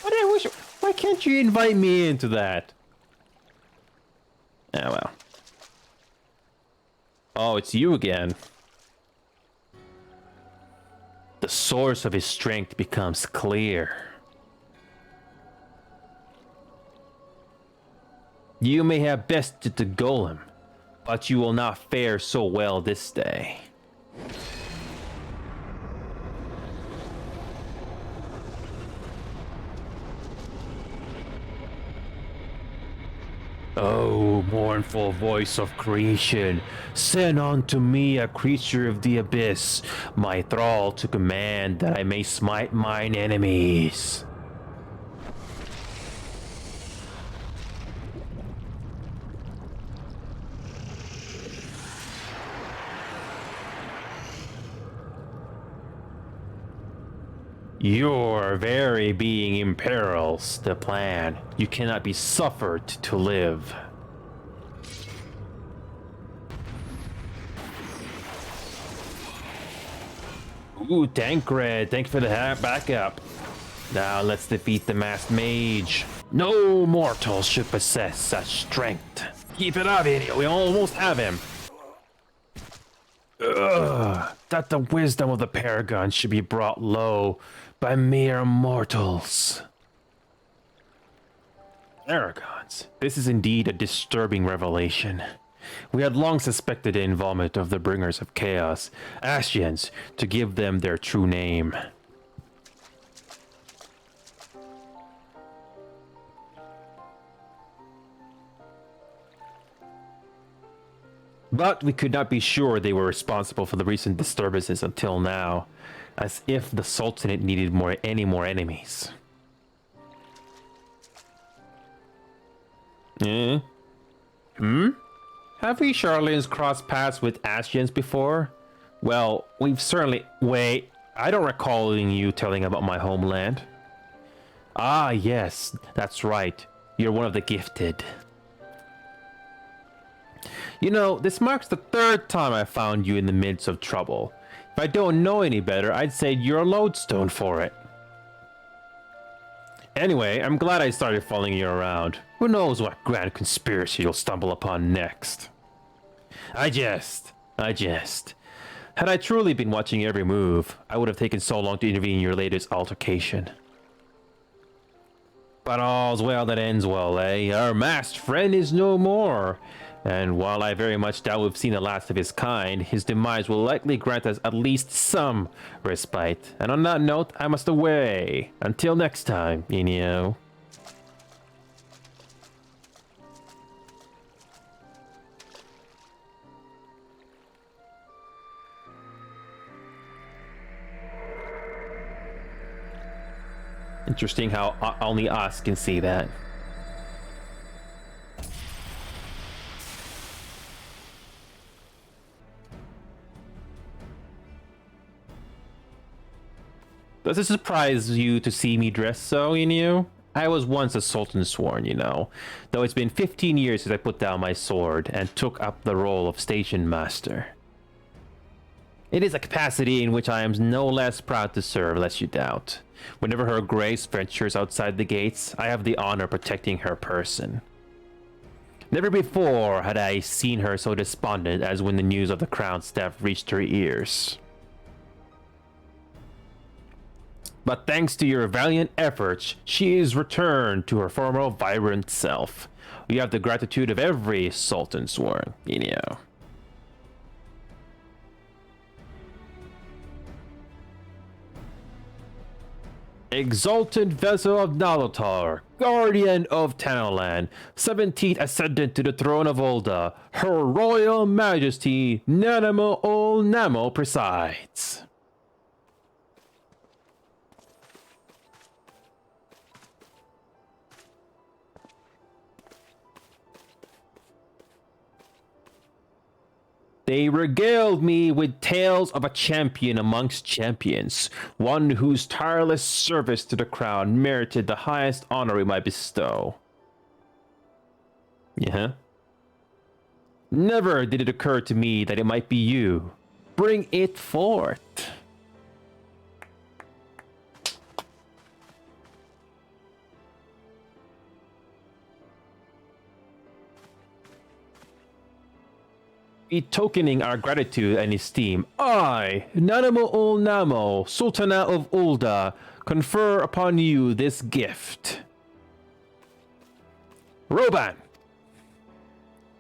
But I wish... Why can't you invite me into that? Ah, well. Oh, it's you again. The source of his strength becomes clear. You may have bested the golem, but you will not fare so well this day. Oh, mournful voice of creation, send unto me a creature of the abyss, my thrall to command that I may smite mine enemies. Your very being imperils the plan. You cannot be suffered to live. Ooh, Tancred, thank you for the backup. Now let's defeat the masked mage. No mortal should possess such strength. Keep it up, Enio. We almost have him. Ugh, that the wisdom of the Paragon should be brought low by mere mortals. Paragons. This is indeed a disturbing revelation. We had long suspected the involvement of the bringers of chaos, Ascians, to give them their true name. But we could not be sure they were responsible for the recent disturbances until now, as if the Sultanate needed any more enemies. Have we Charlins crossed paths with Ascians before? Well, we've certainly... Wait, I don't recall you telling about my homeland. Ah, yes, that's right. You're one of the gifted. You know, this marks the third time I found you in the midst of trouble. If I don't know any better, I'd say you're a lodestone for it. Anyway, I'm glad I started following you around. Who knows what grand conspiracy you'll stumble upon next. I jest. Had I truly been watching every move, I would have taken so long to intervene in your latest altercation. But all's well that ends well, eh? Our masked friend is no more. And while I very much doubt we've seen the last of his kind, his demise will likely grant us at least some respite. And on that note, I must away. Until next time, Enio. Interesting how only us can see that. Does it surprise you to see me dressed so, Enio? I was once a Sultan Sworn, you know, though it's been 15 years since I put down my sword and took up the role of station master. It is a capacity in which I am no less proud to serve, lest you doubt. Whenever Her Grace ventures outside the gates, I have the honor of protecting her person. Never before had I seen her so despondent as when the news of the crown's theft reached her ears. But thanks to your valiant efforts, she is returned to her former vibrant self. We have the gratitude of every Sultan Sworn, Enio. Exalted vessel of Nalatar, guardian of Tanoland, 17th ascendant to the throne of Ul'dah, Her Royal Majesty Nanamo Ol Namo presides. They regaled me with tales of a champion amongst champions, one whose tireless service to the crown merited the highest honor we might bestow. Yeah? Never did it occur to me that it might be you. Bring it forth. Betokening our gratitude and esteem, I, Nanamo Ol Namo, Sultana of Ul'dah, confer upon you this gift. Roban,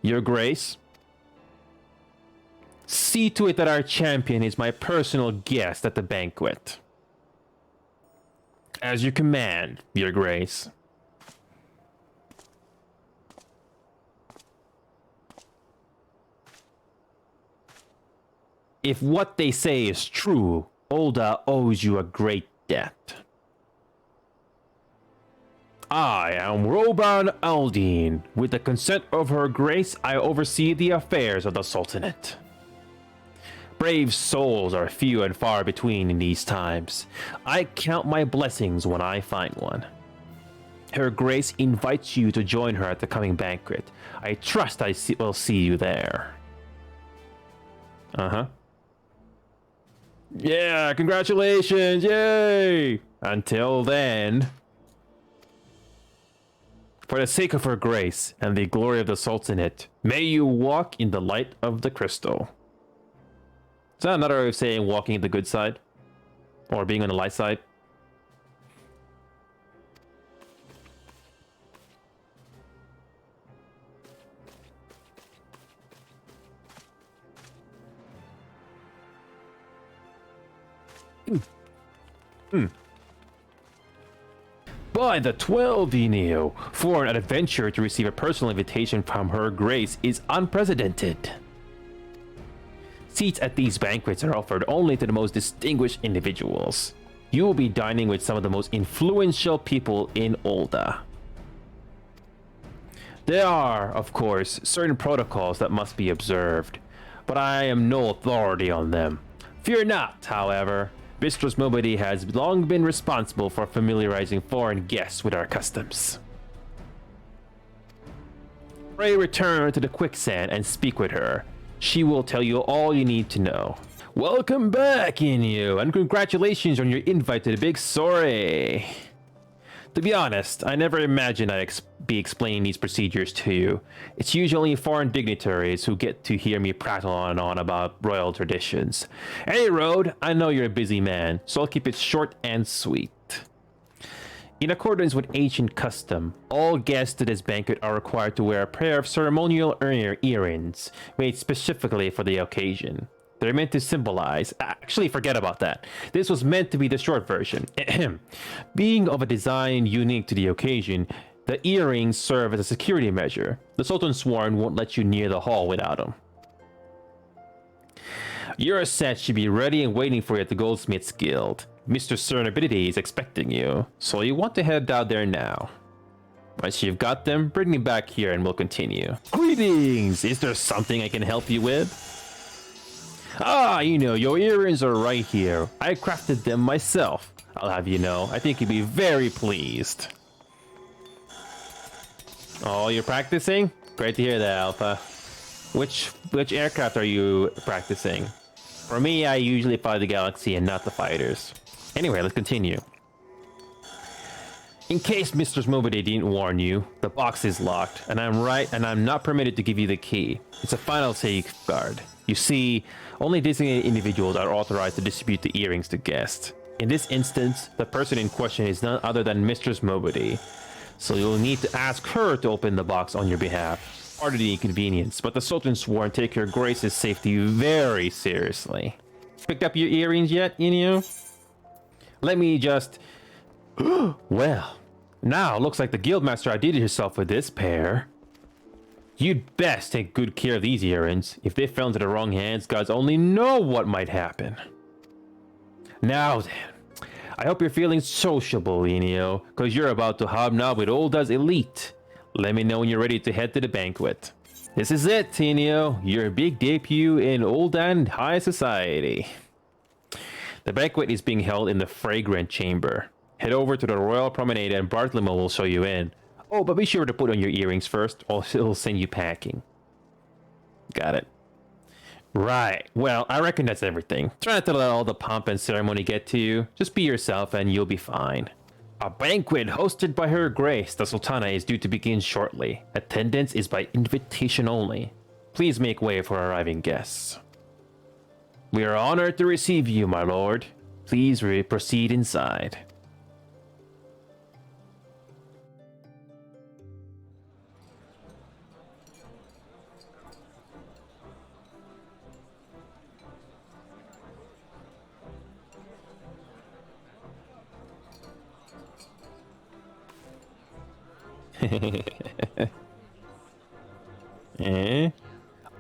Your Grace, see to it that our champion is my personal guest at the banquet. As you command, Your Grace. If what they say is true, Ul'dah owes you a great debt. I am Roban Aldine. With the consent of Her Grace, I oversee the affairs of the Sultanate. Brave souls are few and far between in these times. I count my blessings when I find one. Her Grace invites you to join her at the coming banquet. I trust I will see you there. Uh-huh. Yeah, congratulations, yay! Until then, for the sake of Her Grace and the glory of the Sultanate, may you walk in the light of the crystal. Is that another way of saying walking in the good side? Or being on the light side? By the 12, Enio, for an adventurer to receive a personal invitation from Her Grace is unprecedented. Seats at these banquets are offered only to the most distinguished individuals. You will be dining with some of the most influential people in Ul'dah. There are, of course, certain protocols that must be observed, but I am no authority on them. Fear not, however. Bistros Mobility has long been responsible for familiarizing foreign guests with our customs. Pray return to the quicksand and speak with her. She will tell you all you need to know. Welcome back, Enio, and congratulations on your invite to the big soiree. To be honest, I never imagined I'd be explaining these procedures to you. It's usually foreign dignitaries who get to hear me prattle on and on about royal traditions. Any road, I know you're a busy man, so I'll keep it short and sweet. In accordance with ancient custom, all guests to this banquet are required to wear a pair of ceremonial earrings made specifically for the occasion. They're meant to symbolize... Actually, forget about that. This was meant to be the short version. Being of a design unique to the occasion, the earrings serve as a security measure. The Sultan Sworn won't let you near the hall without them. Your set should be ready and waiting for you at the Goldsmith's Guild. Mr. Cernability is expecting you, so you want to head out there now. Once you've got them, bring me back here and we'll continue. Greetings! Is there something I can help you with? Ah, you know, your earrings are right here. I crafted them myself. I'll have you know, I think you'd be very pleased. Oh, you're practicing? Great to hear that, Alpha. Which aircraft are you practicing? For me, I usually fly the Galaxy and not the fighters. Anyway, let's continue. In case Mr. Smobody didn't warn you, the box is locked, and I'm not permitted to give you the key. It's a final safeguard. You see, only designated individuals are authorized to distribute the earrings to guests. In this instance, the person in question is none other than Mistress Smobody, so you'll need to ask her to open the box on your behalf. Pardon the inconvenience, but the Sultan Sworn take your Grace's safety very seriously. Picked up your earrings yet, Enio? Let me just... Well, now looks like the Guildmaster outdid herself with this pair. You'd best take good care of these earrings. If they fell into the wrong hands, gods only know what might happen. Now then, I hope you're feeling sociable, Enio, because you're about to hobnob with Ul'dah's elite. Let me know when you're ready to head to the banquet. This is it, Enio, your big debut in Ul'dah high society. The banquet is being held in the Fragrant Chamber. Head over to the Royal Promenade and Bartlemo will show you in. Oh, but be sure to put on your earrings first, or it'll send you packing. Got it. Right, well, I reckon that's everything. Try not to let all the pomp and ceremony get to you. Just be yourself and you'll be fine. A banquet hosted by Her Grace, the Sultana, is due to begin shortly. Attendance is by invitation only. Please make way for arriving guests. We are honored to receive you, my lord. Please proceed inside. Eh?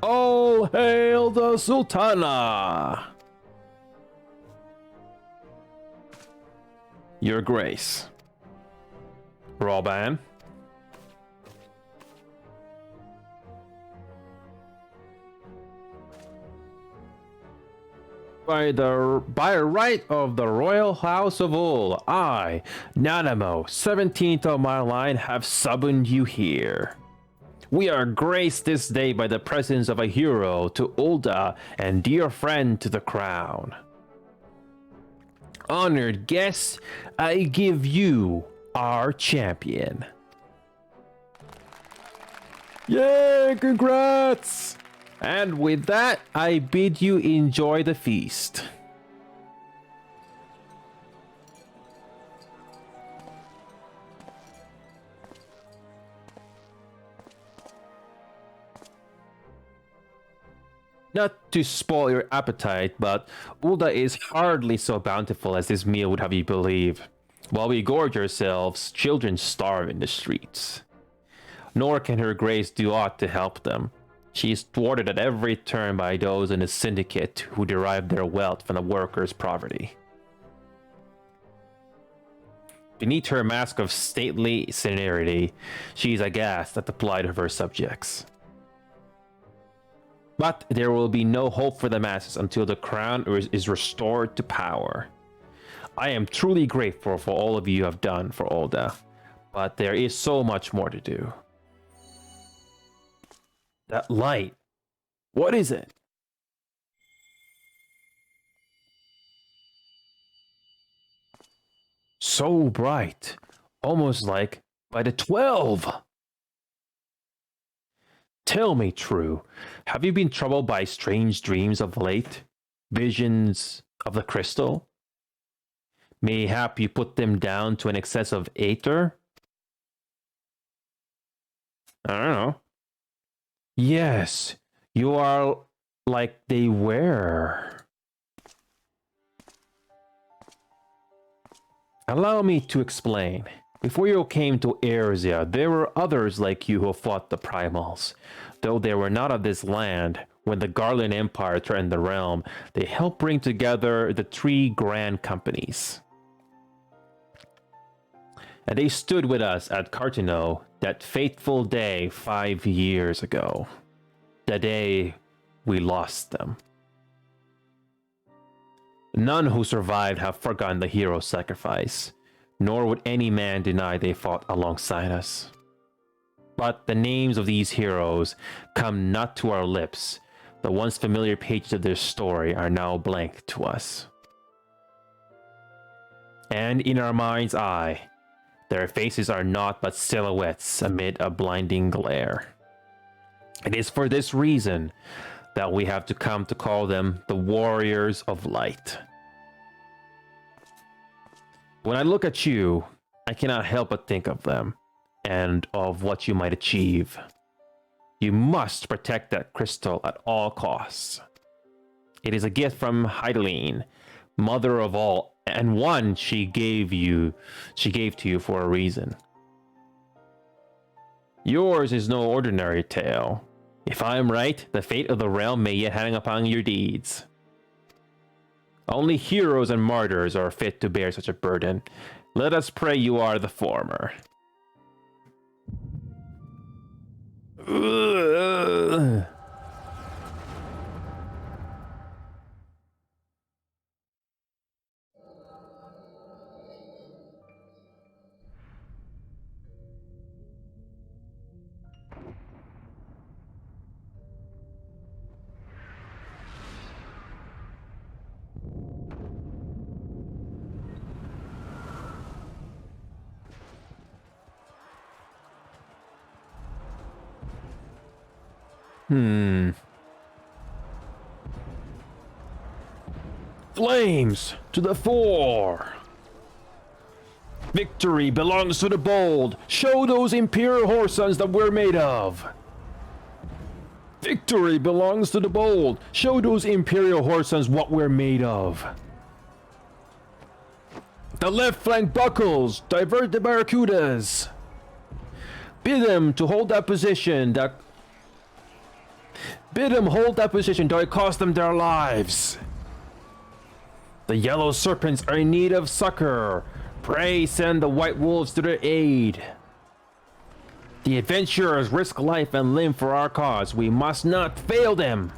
All hail the Sultana! Your Grace. Roban. By right of the Royal House of Ul, I, Nanamo, 17th of my line, have summoned you here. We are graced this day by the presence of a hero to Ul'dah and dear friend to the crown. Honored guests, I give you our champion. Yay, congrats! And with that, I bid you enjoy the feast. Not to spoil your appetite, but Ul'dah is hardly so bountiful as this meal would have you believe. While we gorge ourselves, children starve in the streets. Nor can Her Grace do aught to help them. She is thwarted at every turn by those in the syndicate who derive their wealth from the workers' poverty. Beneath her mask of stately serenity, she is aghast at the plight of her subjects. But there will be no hope for the masses until the crown is restored to power. I am truly grateful for all of you have done for Ul'dah, but there is so much more to do. That light, what is it? So bright, almost like by the 12. Tell me, True, have you been troubled by strange dreams of late? Visions of the crystal? Mayhap you put them down to an excess of aether? I don't know. Yes, you are like they were. Allow me to explain. Before you came to Erzia, there were others like you who fought the primals. Though they were not of this land, when the Garland Empire threatened the realm, they helped bring together the three grand companies. And they stood with us at Cartino that fateful day 5 years ago. The day we lost them. None who survived have forgotten the hero's sacrifice, nor would any man deny they fought alongside us. But the names of these heroes come not to our lips. The once familiar pages of their story are now blank to us. And in our mind's eye, their faces are naught but silhouettes amid a blinding glare. It is for this reason that we have to come to call them the Warriors of Light. When I look at you, I cannot help but think of them, and of what you might achieve. You must protect that crystal at all costs. It is a gift from Heideline, mother of all, and one she gave to you for a reason. Yours is no ordinary tale. If I am right, the fate of the realm may yet hang upon your deeds. Only heroes and martyrs are fit to bear such a burden. Let us pray you are the former. Flames to the fore! Victory belongs to the bold! Show those Imperial Horsons that we're made of! Victory belongs to the bold! Show those Imperial Horsons what we're made of! The left flank buckles! Divert the barracudas! Bid them hold that position, though it cost them their lives! The yellow serpents are in need of succor. Pray send the white wolves to their aid. The adventurers risk life and limb for our cause. We must not fail them.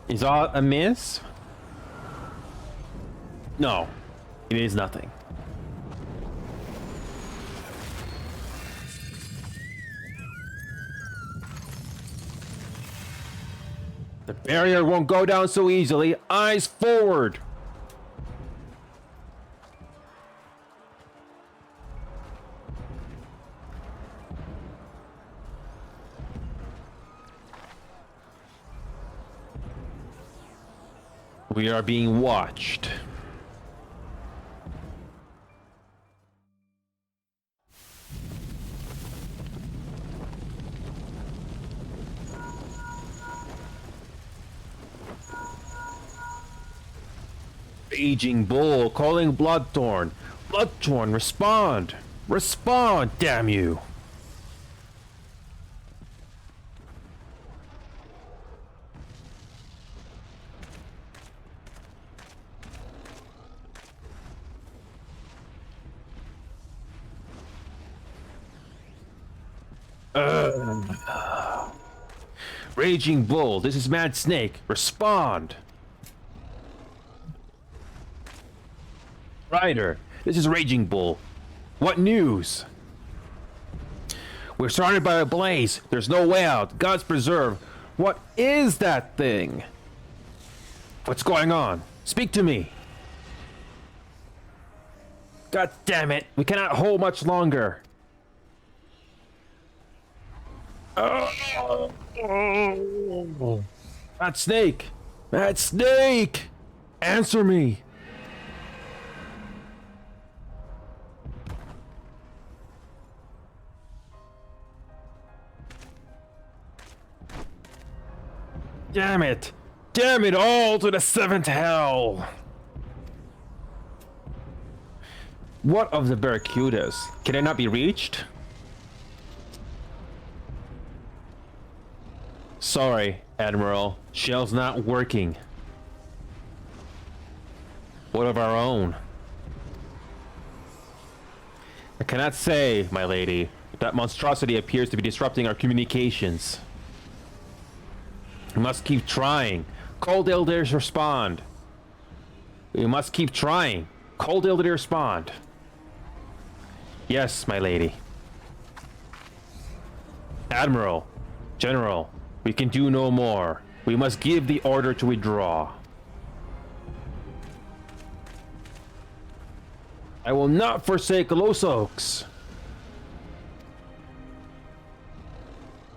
Is all amiss? No, it is nothing. The barrier won't go down so easily. Eyes forward! We are being watched. Raging Bull calling Bloodthorn. Bloodthorn, respond! Respond, damn you! Raging Bull, this is Mad Snake. Respond! Ryder, this is Raging Bull. What news? We're surrounded by a blaze. There's no way out. God's preserve. What is that thing? What's going on? Speak to me! God damn it! We cannot hold much longer! Oh. That snake! That snake! Answer me! Damn it! Damn it all to the seventh hell! What of the barracudas? Can it not be reached? Sorry, Admiral. Shell's not working. What of our own? I cannot say, my lady. That monstrosity appears to be disrupting our communications. We must keep trying. Cold Elders respond. We must keep trying. Cold Elders respond. Yes, my lady. Admiral, General, we can do no more. We must give the order to withdraw. I will not forsake Los Oaks.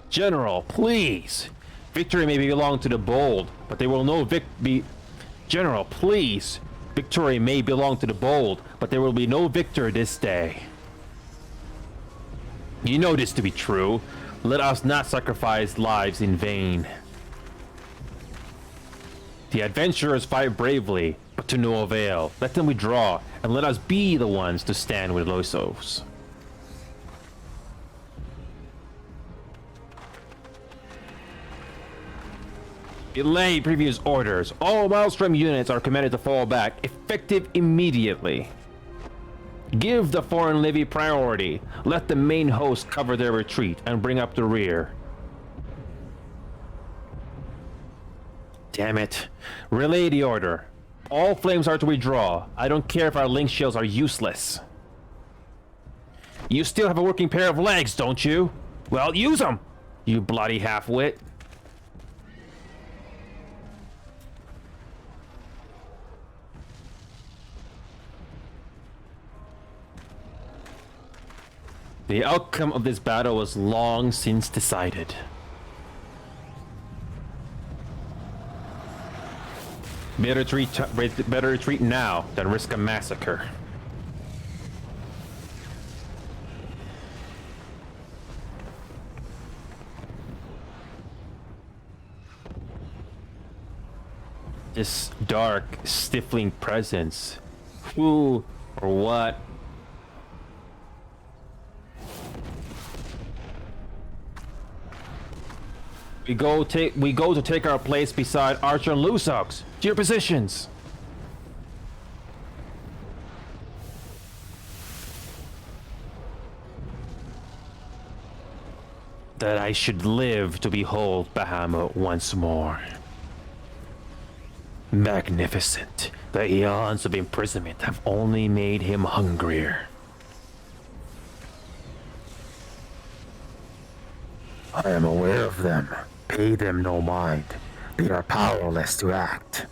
General, please. Victory may belong to the bold, but there will no General, please. Victory may belong to the bold, but there will be no victor this day. You know this to be true. Let us not sacrifice lives in vain. The adventurers fight bravely, but to no avail. Let them withdraw, and let us be the ones to stand with Los Oaks. Delay previous orders. All Maelstrom units are commanded to fall back, effective immediately. Give the foreign levy priority. Let the main host cover their retreat and bring up the rear. Damn it. Relay the order. All flames are to withdraw. I don't care if our link shields are useless. You still have a working pair of legs, don't you? Well, use them, you bloody half-wit. The outcome of this battle was long since decided. Better retreat now than risk a massacre. This dark, stifling presence. Who or what? We go to take our place beside Archer and Los Oaks. To your positions. That I should live to behold Bahamut once more. Magnificent. The eons of imprisonment have only made him hungrier. I am aware of them. Pay them no mind. They are powerless to act.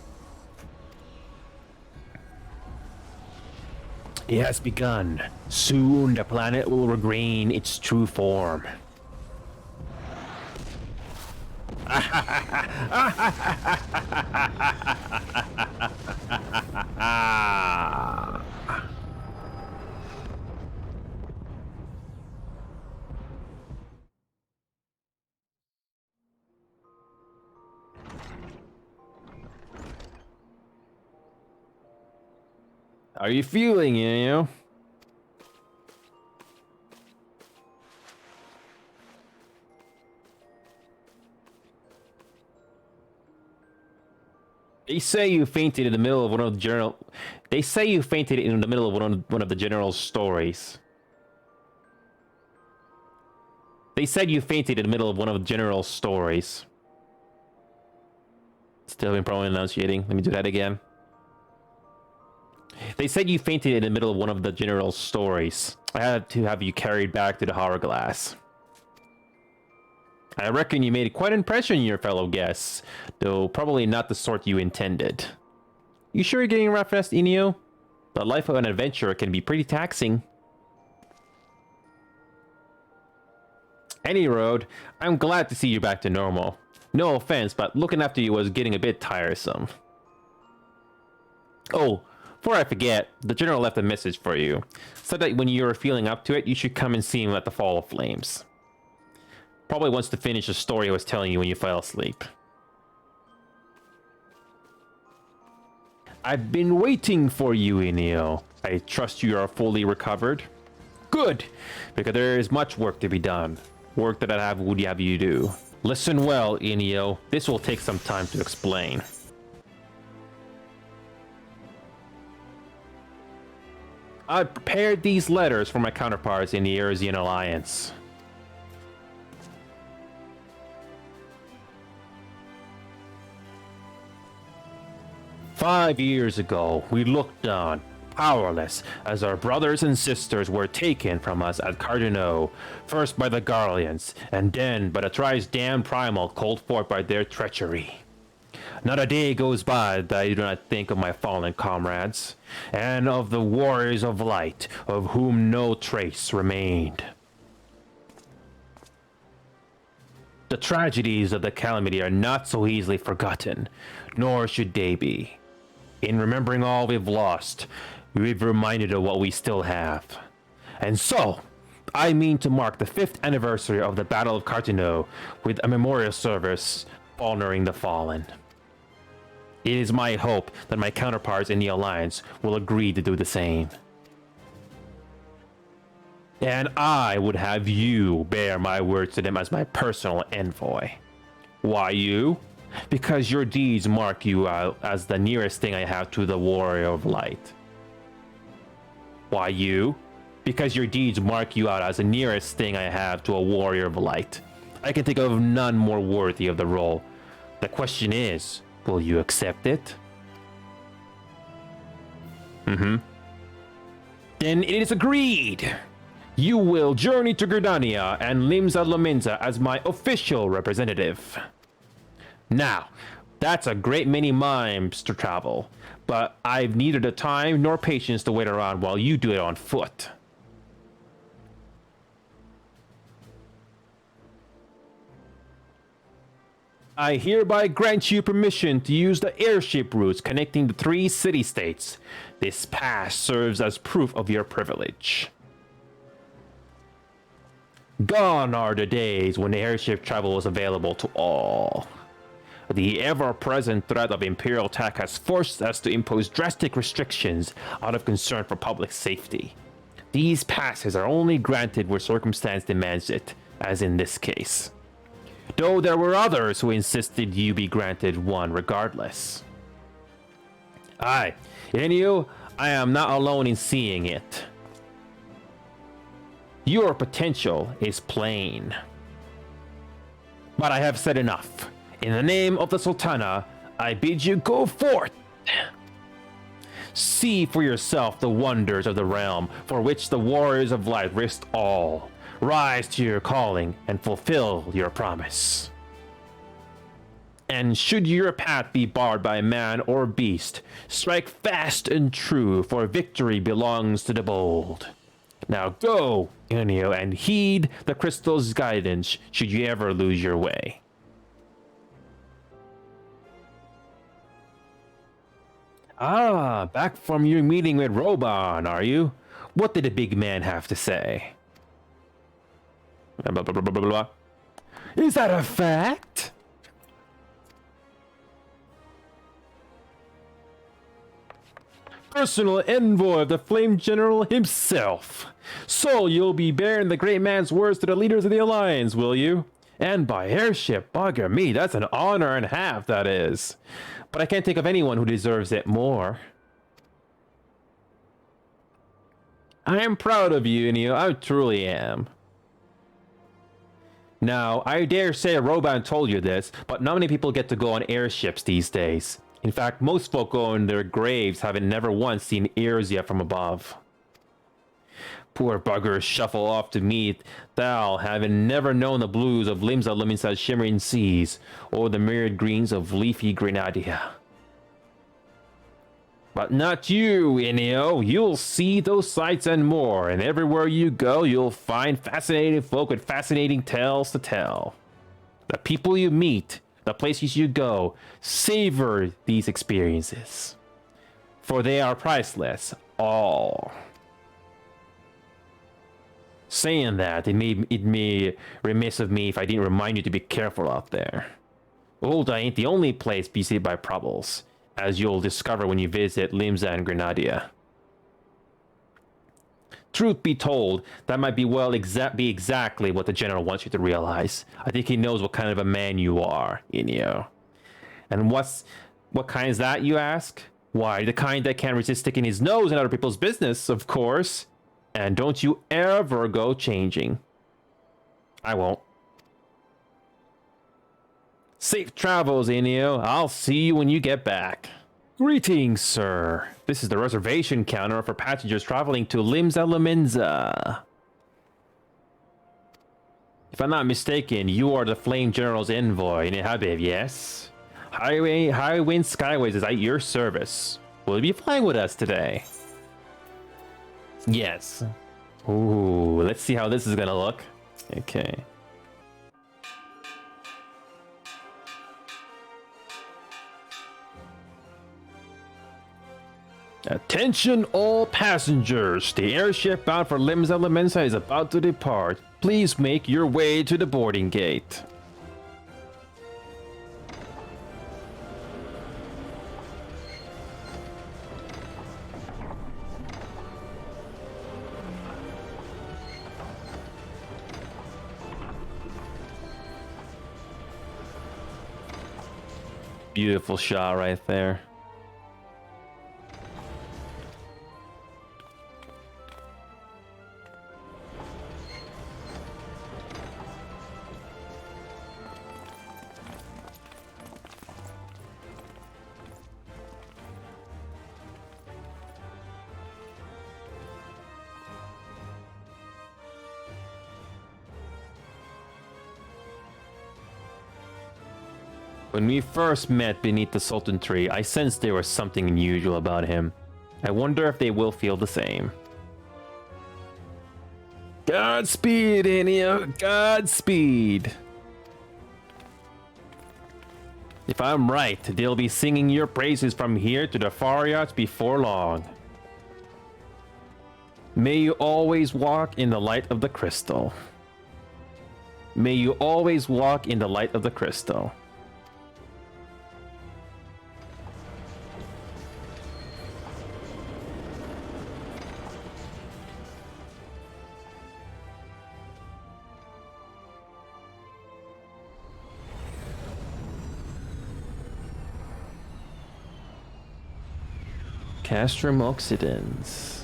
It has begun. Soon the planet will regain its true form. How are you feeling, Enio? They say you fainted in the middle of one of the general. They say you fainted in the middle of one of the general's stories. They said you fainted in the middle of one of the general's stories. Still been probably enunciating. Let me do that again. They said you fainted in the middle of one of the general's stories. I had to have you carried back to the hourglass. I reckon you made quite an impression on your fellow guests, though probably not the sort you intended. You sure you're getting a rough rest, Enio? The life of an adventurer can be pretty taxing. Any road, I'm glad to see you back to normal. No offense, but looking after you was getting a bit tiresome. Oh, before I forget, the general left a message for you. Said that when you're feeling up to it, you should come and see him at the Fall of Flames. Probably wants to finish the story I was telling you when you fell asleep. I've been waiting for you, Enio. I trust you are fully recovered. Good, because there is much work to be done. Work that would have you do. Listen well, Enio. This will take some time to explain. I prepared these letters for my counterparts in the Earsian Alliance. "5 years ago, we looked on, powerless, as our brothers and sisters were taken from us at Cardinaux, first by the Garleans, and then by the thrice-damned Primal called forth by their treachery. Not a day goes by that I do not think of my fallen comrades, and of the warriors of light, of whom no trace remained. The tragedies of the calamity are not so easily forgotten, nor should they be. In remembering all we've lost, we've reminded of what we still have. And so, I mean to mark the 5th anniversary of the Battle of Cartino with a memorial service honoring the fallen. It is my hope that my counterparts in the Alliance will agree to do the same. And I would have you bear my words to them as my personal envoy. Why you? Because your deeds mark you out as the nearest thing I have to the Warrior of Light. Why you? Because your deeds mark you out as the nearest thing I have to a Warrior of Light. I can think of none more worthy of the role. The question is, will you accept it? Then it is agreed! You will journey to Gridania and Limsa Lominsa as my official representative. Now, that's a great many miles to travel, but I've neither the time nor patience to wait around while you do it on foot. I hereby grant you permission to use the airship routes connecting the 3 city-states. This pass serves as proof of your privilege. Gone are the days when airship travel was available to all. The ever-present threat of Imperial attack has forced us to impose drastic restrictions out of concern for public safety. These passes are only granted where circumstance demands it, as in this case. Though there were others who insisted you be granted one regardless. Aye, Enio, I am not alone in seeing it. Your potential is plain. But I have said enough. In the name of the Sultana, I bid you go forth. See for yourself the wonders of the realm for which the warriors of light risked all. Rise to your calling and fulfill your promise. And should your path be barred by man or beast, strike fast and true, for victory belongs to the bold. Now go, Enio, and heed the crystal's guidance should you ever lose your way. Ah, back from your meeting with Roban, are you? What did the big man have to say? Blah, blah, blah, blah, blah, blah. Is that a fact? Personal envoy of the Flame General himself. So you'll be bearing the great man's words to the leaders of the Alliance, will you? And by airship, bugger me, that's an honor and a half, that is. But I can't think of anyone who deserves it more. I am proud of you, Enio, I truly am. Now, I dare say Roban told you this, but not many people get to go on airships these days. In fact, most folk go in their graves having never once seen Erzia from above. Poor buggers shuffle off to meet Thal, having never known the blues of Limsa Lominsa's shimmering seas, or the myriad greens of leafy Gridania. But not you, Enio. You'll see those sights and more, and everywhere you go, you'll find fascinating folk with fascinating tales to tell. The people you meet, the places you go, savor these experiences, for they are priceless, all. Saying that, it may remiss of me if I didn't remind you to be careful out there. Ul'dah ain't the only place beset by troubles, as you'll discover when you visit Limsa and Gridania. Truth be told, that might be be exactly what the general wants you to realize. I think he knows what kind of a man you are, Enio. And what kind is that, you ask? Why, the kind that can't resist sticking his nose in other people's business, of course. And don't you ever go changing. I won't. Safe travels, Enio. I'll see you when you get back. Greetings, sir. This is the reservation counter for passengers traveling to Limsa Lominsa. If I'm not mistaken, you are the Flame General's envoy, EnioHabev, yes? High Wind Skyways is at your service. Will you be flying with us today? Yes. Ooh, let's see how this is gonna look. Okay. Attention all passengers! The airship bound for Limsa Lominsa is about to depart. Please make your way to the boarding gate. Beautiful shot right there. When we first met beneath the Sultan tree, I sensed there was something unusual about him. I wonder if they will feel the same. Godspeed, Enio! Godspeed! If I'm right, they'll be singing your praises from here to the far yachts before long. May you always walk in the light of the crystal. May you always walk in the light of the crystal. Castrum oxidans.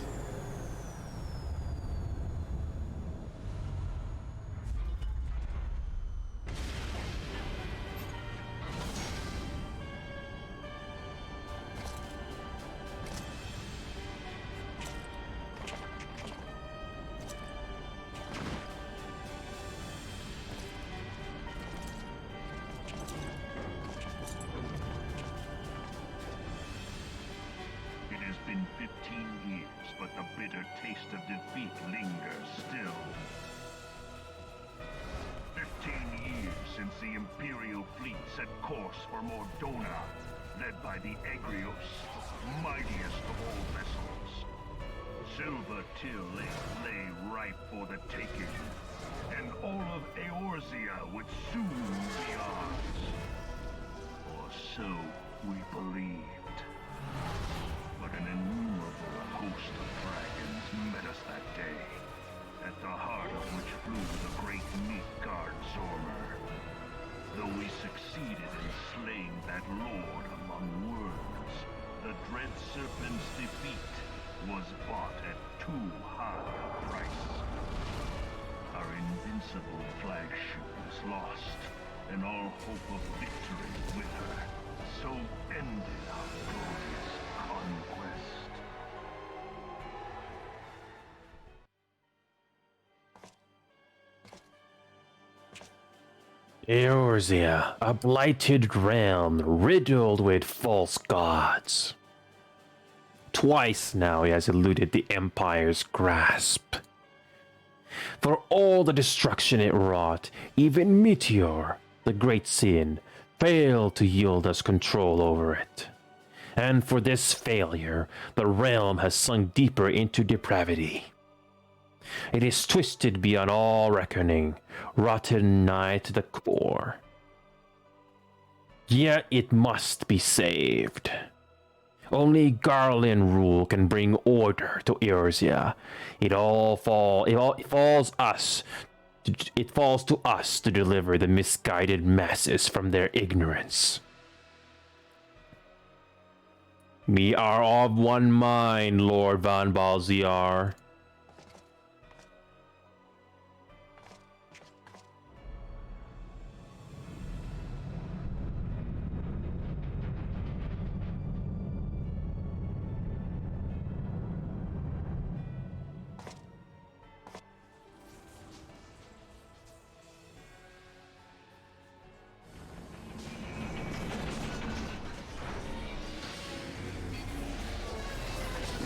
It has been 15 years, but the bitter taste of defeat lingers still. 15 years since the Imperial fleet set course for Mordona, led by the Egrios, mightiest of all vessels. Silver Till lay ripe for the taking, and all of Eorzea would soon be ours. Or so we believed. But an innumerable host of dragons met us that day, at the heart of which flew the great Midgard Zormer. Though we succeeded in slaying that lord among worms, the dread serpent's defeat was bought at too high a price. Our invincible flagship was lost, and all hope of victory with her. So ended our glorious conquest. Eorzea, a blighted realm riddled with false gods. Twice now he has eluded the Empire's grasp. For all the destruction it wrought, even Meteor, the great sin, failed to yield us control over it. And for this failure, the realm has sunk deeper into depravity. It is twisted beyond all reckoning, rotten nigh to the core. Yet it must be saved. Only Garland rule can bring order to Eorzea. It falls to us to deliver the misguided masses from their ignorance. We are of one mind, Lord Van Balziar.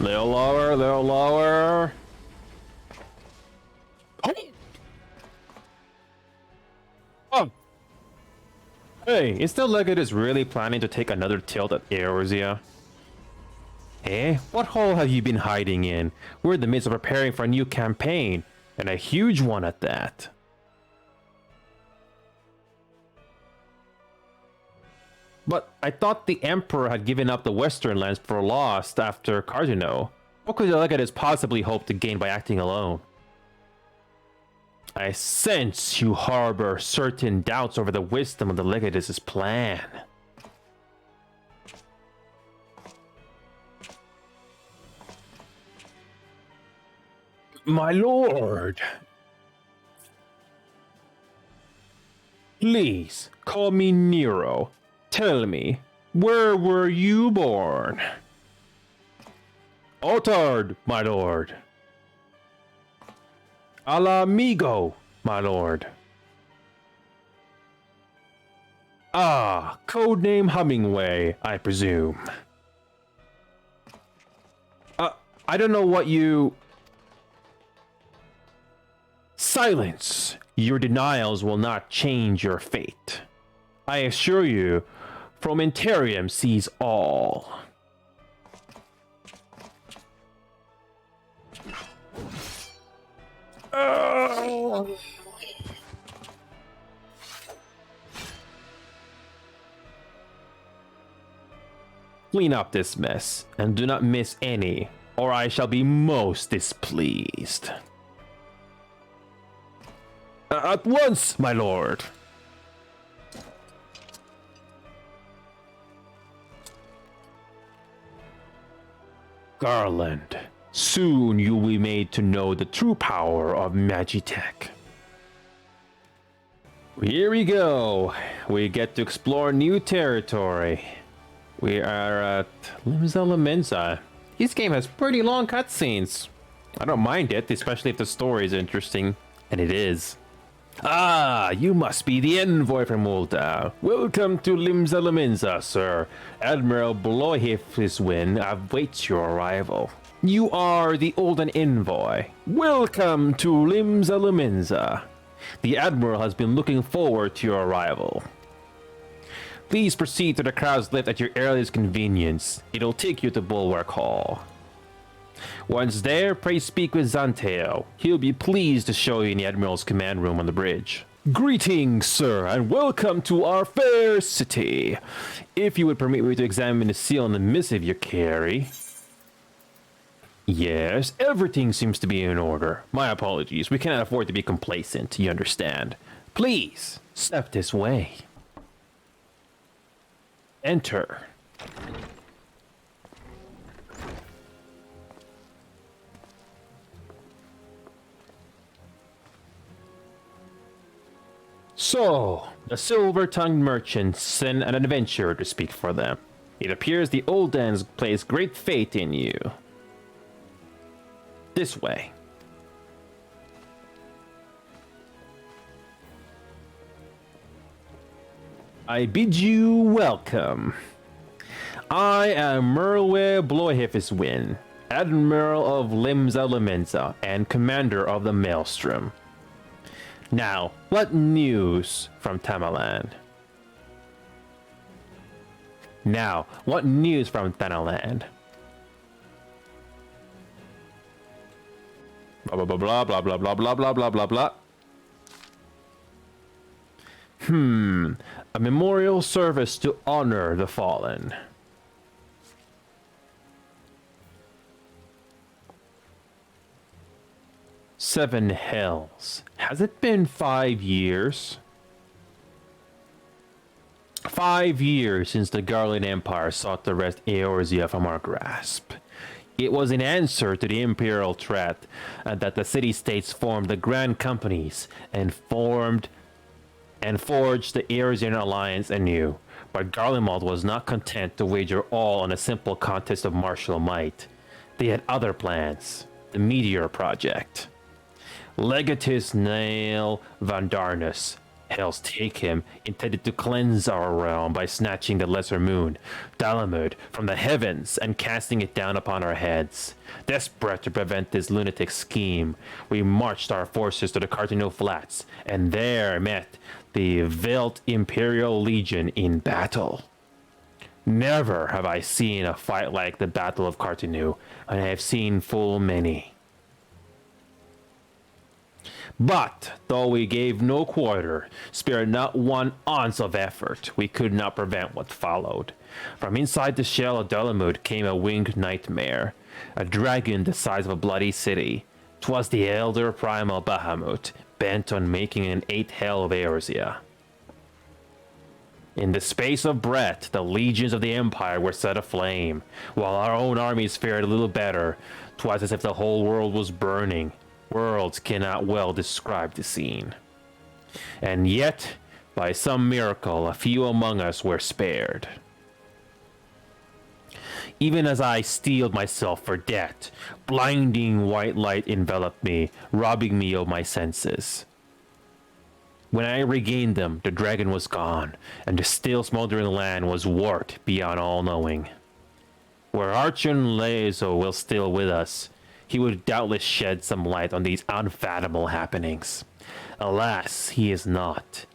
Little lower, little lower. Oh! Hey, is the Legatus really planning to take another tilt at Eorzea? Eh? What hole have you been hiding in? We're in the midst of preparing for a new campaign, and a huge one at that. But I thought the Emperor had given up the Western lands for lost after Cardino. What could the Legatus possibly hope to gain by acting alone? I sense you harbor certain doubts over the wisdom of the Legatus' plan. My lord! Please, call me Nero. Tell me, where were you born? Otard, my lord. Alamigo, my lord. Ah, codename Hummingway, I presume. I don't know what you... Silence! Your denials will not change your fate. I assure you, Fromentarium sees all. Clean up this mess, and do not miss any, or I shall be most displeased. At once, my lord! Garland, soon you will be made to know the true power of Magitech. Here we go. We get to explore new territory. We are at Limsa Lominsa. This game has pretty long cutscenes. I don't mind it, especially if the story is interesting, and it is. Ah, you must be the envoy from Ul'dah. Welcome to Limsa Lominsa, sir. Admiral Bloihifiswin awaits your arrival. You are the Ul'dah envoy. Welcome to Limsa Lominsa. The Admiral has been looking forward to your arrival. Please proceed to the crowd's lift at your earliest convenience. It'll take you to Bulwark Hall. Once there, pray speak with Zanteo. He'll be pleased to show you in the Admiral's command room on the bridge. Greetings, sir, and welcome to our fair city. If you would permit me to examine the seal and the missive you carry. Yes, everything seems to be in order. My apologies, we cannot afford to be complacent, you understand. Please, step this way. Enter. So, the silver-tongued merchants send an adventurer to speak for them. It appears the Ul'dahs place great faith in you. This way. I bid you welcome. I am Merwe Bloihifiswin, Admiral of Limsa Lemensa and Commander of the Maelstrom. Now, what news from Tamalan? Now, what news from Thanaland? Blah blah blah blah blah blah blah blah blah blah blah. A memorial service to honor the fallen. Seven hells. Has it been 5 years? 5 years since the Garland Empire sought to wrest Eorzea from our grasp. It was in answer to the imperial threat that the city-states formed the Grand Companies and forged the Eorzean alliance anew. But Garlemald was not content to wager all on a simple contest of martial might. They had other plans. The Meteor Project. Legatus Nail Vandarnus, Hells take him, intended to cleanse our realm by snatching the lesser moon, Dalamud, from the heavens and casting it down upon our heads. Desperate to prevent this lunatic scheme, we marched our forces to the Cartino Flats, and there met the Velt Imperial Legion in battle. Never have I seen a fight like the Battle of Cartino, and I have seen full many. But, though we gave no quarter, spared not one ounce of effort, we could not prevent what followed. From inside the shell of Dalamud came a winged nightmare, a dragon the size of a bloody city. 'Twas the elder primal Bahamut, bent on making an eighth hell of Eorzea. In the space of breath, the legions of the Empire were set aflame, while our own armies fared a little better. 'Twas as if the whole world was burning. Words cannot well describe the scene. And yet, by some miracle, a few among us were spared. Even as I steeled myself for death, blinding white light enveloped me, robbing me of my senses. When I regained them, the dragon was gone, and the still smoldering land was warped beyond all knowing. Were Archon Lezo will still with us, he would doubtless shed some light on these unfathomable happenings. Alas, he is not,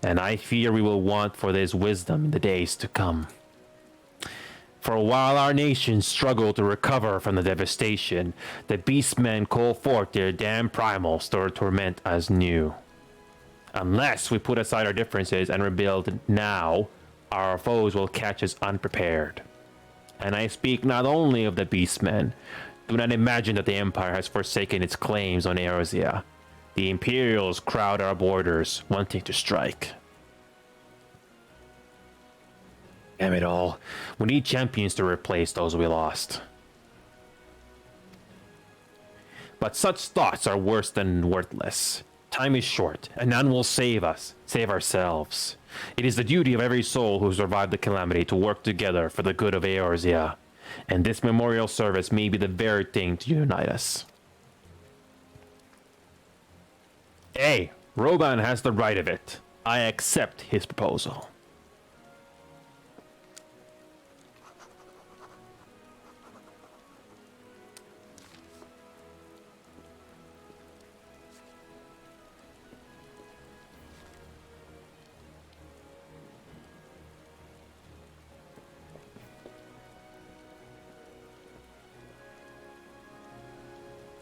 and I fear we will want for this wisdom in the days to come. For while our nation struggled to recover from the devastation, the beastmen call forth their damned primals to torment us new. Unless we put aside our differences and rebuild now, our foes will catch us unprepared. And I speak not only of the beastmen. Do not imagine that the Empire has forsaken its claims on Eorzea. The Imperials crowd our borders, wanting to strike. Damn it all. We need champions to replace those we lost. But such thoughts are worse than worthless. Time is short, and none will save us, save ourselves. It is the duty of every soul who survived the calamity to work together for the good of Eorzea. And this memorial service may be the very thing to unite us. Hey, Rogan has the right of it. I accept his proposal.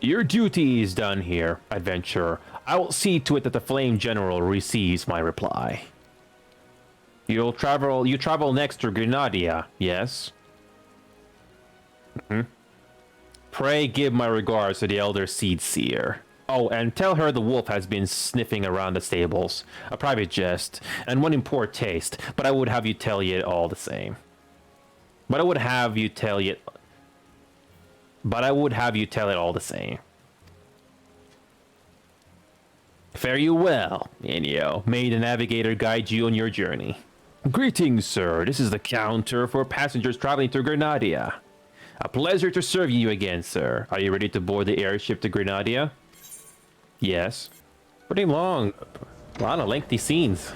Your duty is done here, adventurer. I will see to it that the Flame General receives my reply. You travel next to Gridania, yes? Pray give my regards to the Elder Seed Seer. Oh, and tell her the wolf has been sniffing around the stables. A private jest, and one in poor taste, but I would have you tell it all the same. But I would have you tell it all the same. Fare you well, Enio. May the navigator guide you on your journey. Greetings, sir. This is the counter for passengers traveling to Gridania. A pleasure to serve you again, sir. Are you ready to board the airship to Gridania? Yes. Pretty long. A lot of lengthy scenes.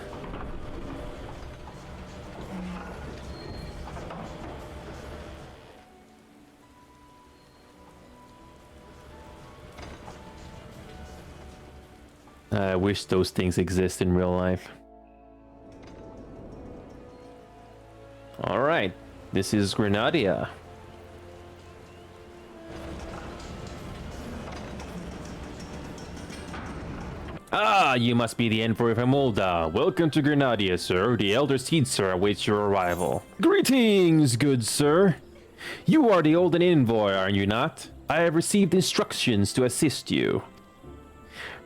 I wish those things exist in real life. Alright, this is Gridania. Ah, you must be the envoy from Ul'dah. Welcome to Gridania, sir. The Elder Seedser awaits your arrival. Greetings, good sir. You are the Ul'dah envoy, are you not? I have received instructions to assist you.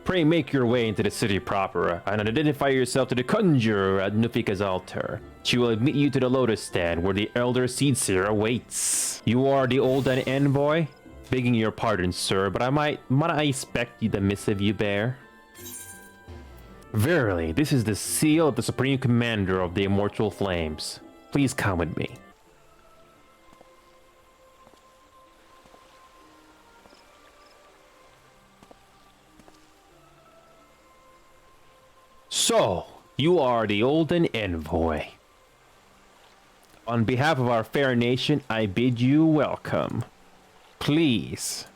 Pray make your way into the city proper and identify yourself to the conjurer at Nufika's altar. She will admit you to the lotus stand where the Elder Seedser awaits. You are the Ul'dah envoy? Begging your pardon, sir, but might I inspect you the missive you bear? Verily, this is the seal of the Supreme Commander of the Immortal Flames. Please come with me. So, you are the Ul'dah envoy. On behalf of our fair nation, I bid you welcome. Please.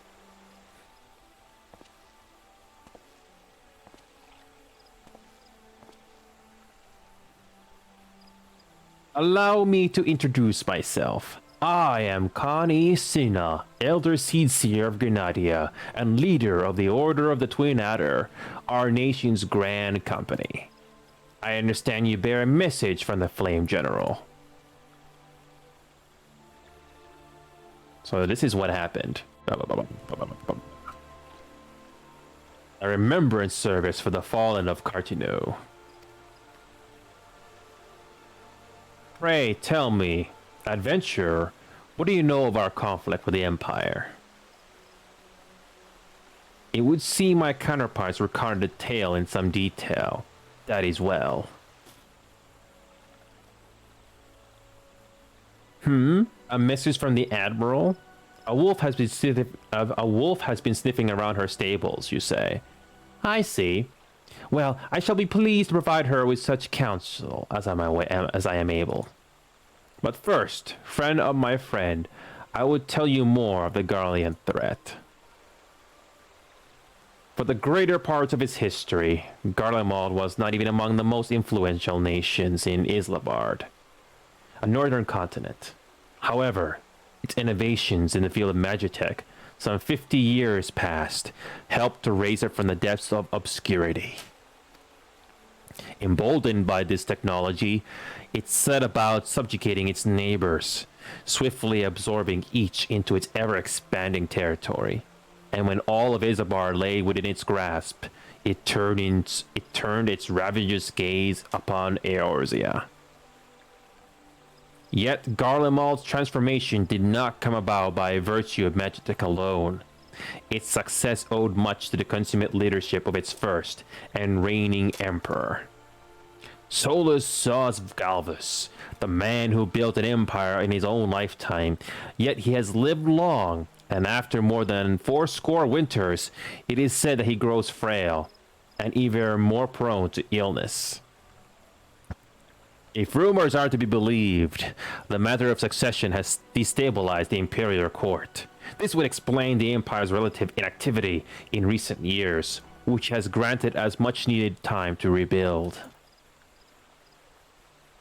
Allow me to introduce myself. I am Connie Sina, Elder Seedseer of Gridania and leader of the Order of the Twin Adder, our nation's grand company. I understand you bear a message from the Flame General. So this is what happened. A remembrance service for the fallen of Cartino. Pray tell me, adventurer, what do you know of our conflict with the Empire? It would seem my counterparts recounted the tale in some detail. That is well. A message from the Admiral? A wolf has been sniffing around her stables, you say. I see. Well, I shall be pleased to provide her with such counsel as I am able. But first, friend of my friend, I would tell you more of the Garlean threat. For the greater part of its history, Garlemald was not even among the most influential nations in Islabard, a northern continent. However, its innovations in the field of magitech, some 50 years past, helped to raise it from the depths of obscurity. Emboldened by this technology, it set about subjugating its neighbors, swiftly absorbing each into its ever-expanding territory. And when all of Izabar lay within its grasp, it turned its ravenous gaze upon Eorzea. Yet Garlemald's transformation did not come about by virtue of magitech alone. Its success owed much to the consummate leadership of its first and reigning emperor, Solus Saz Galvus, the man who built an empire in his own lifetime. Yet he has lived long, and after more than 80 winters, it is said that he grows frail and even more prone to illness. If rumors are to be believed, the matter of succession has destabilized the imperial court. This would explain the empire's relative inactivity in recent years, which has granted us much needed time to rebuild.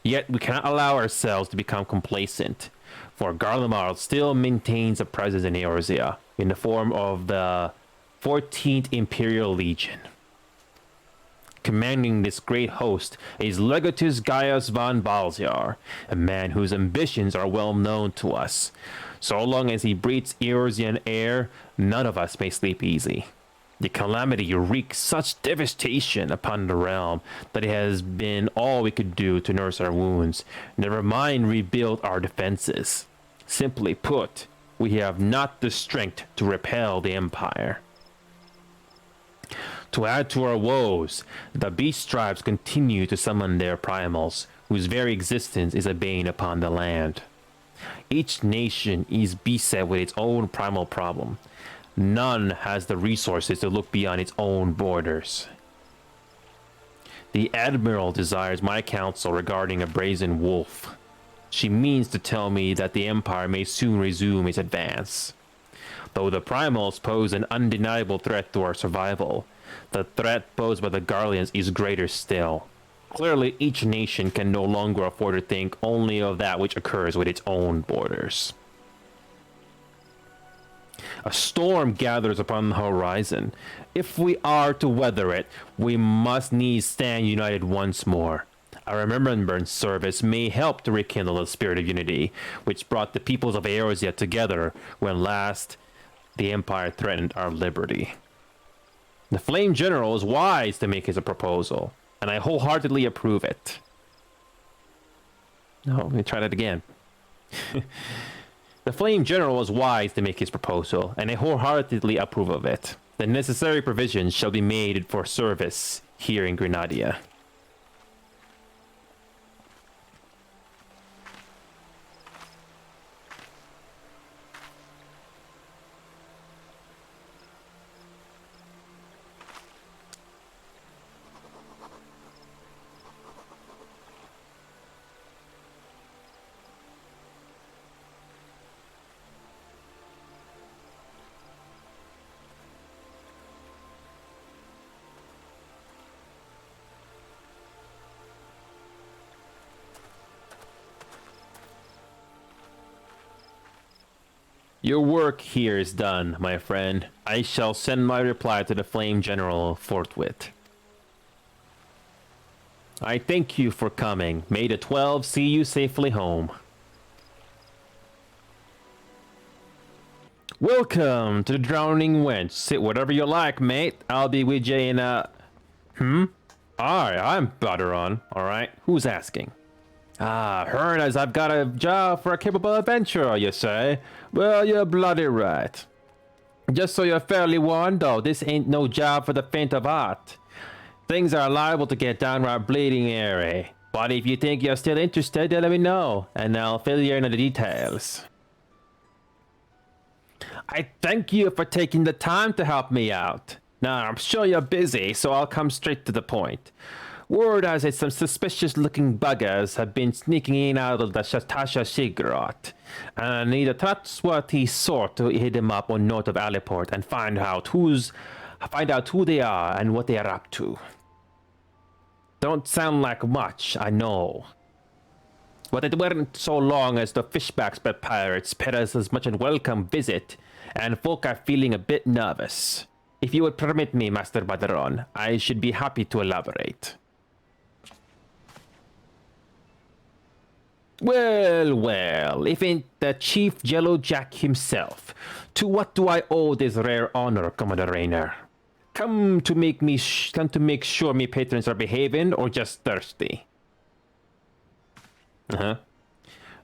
Yet we cannot allow ourselves to become complacent, for Garlemald still maintains a presence in Eorzea in the form of the 14th Imperial Legion. Commanding this great host is Legatus Gaius von Balziar, a man whose ambitions are well known to us. So long as he breathes Eorzean air, none of us may sleep easy. The calamity wreaks such devastation upon the realm that it has been all we could do to nurse our wounds, never mind rebuild our defenses. Simply put, we have not the strength to repel the Empire. To add to our woes, the beast tribes continue to summon their primals, whose very existence is a bane upon the land. Each nation is beset with its own primal problem. None has the resources to look beyond its own borders. The Admiral desires my counsel regarding a brazen wolf. She means to tell me that the Empire may soon resume its advance. Though the primals pose an undeniable threat to our survival, the threat posed by the Guardians is greater still. Clearly, each nation can no longer afford to think only of that which occurs with its own borders. A storm gathers upon the horizon. If we are to weather it, we must needs stand united once more. A remembrance service may help to rekindle the spirit of unity, which brought the peoples of Eorzea together when last the Empire threatened our liberty. The Flame General is wise to make his proposal, and I wholeheartedly approve it. No, let me try that again. The Flame General is wise to make his proposal, and I wholeheartedly approve of it. The necessary provisions shall be made for service here in Gridania. Your work here is done, my friend. I shall send my reply to the Flame General forthwith. I thank you for coming. May the 12 see you safely home. Welcome to the Drowning Wench. Sit whatever you like, mate. I'll be with you in a... Alright, I'm Butteron. Alright, who's asking? Heard as I've got a job for a capable adventurer, you say? Well, you're bloody right. Just so you're fairly warned, though, this ain't no job for the faint of heart. Things are liable to get downright bleeding airy. But if you think you're still interested, then let me know, and I'll fill you in on the details. I thank you for taking the time to help me out. Now, I'm sure you're busy, so I'll come straight to the point. Word has it some suspicious-looking buggers have been sneaking in out of the Sastasha Shigrot, and I need a trustworthy sort to hit them up on north of Aliport and find out who they are and what they are up to. Don't sound like much, I know. But it weren't so long as the fishbacks by pirates paid us as much a welcome visit, and folk are feeling a bit nervous. If you would permit me, Master Badaron, I should be happy to elaborate. Well, if ain't the Chief Jello Jack himself. To what do I owe this rare honor, Commodore Rainer? Come to make sure me patrons are behaving, or just thirsty?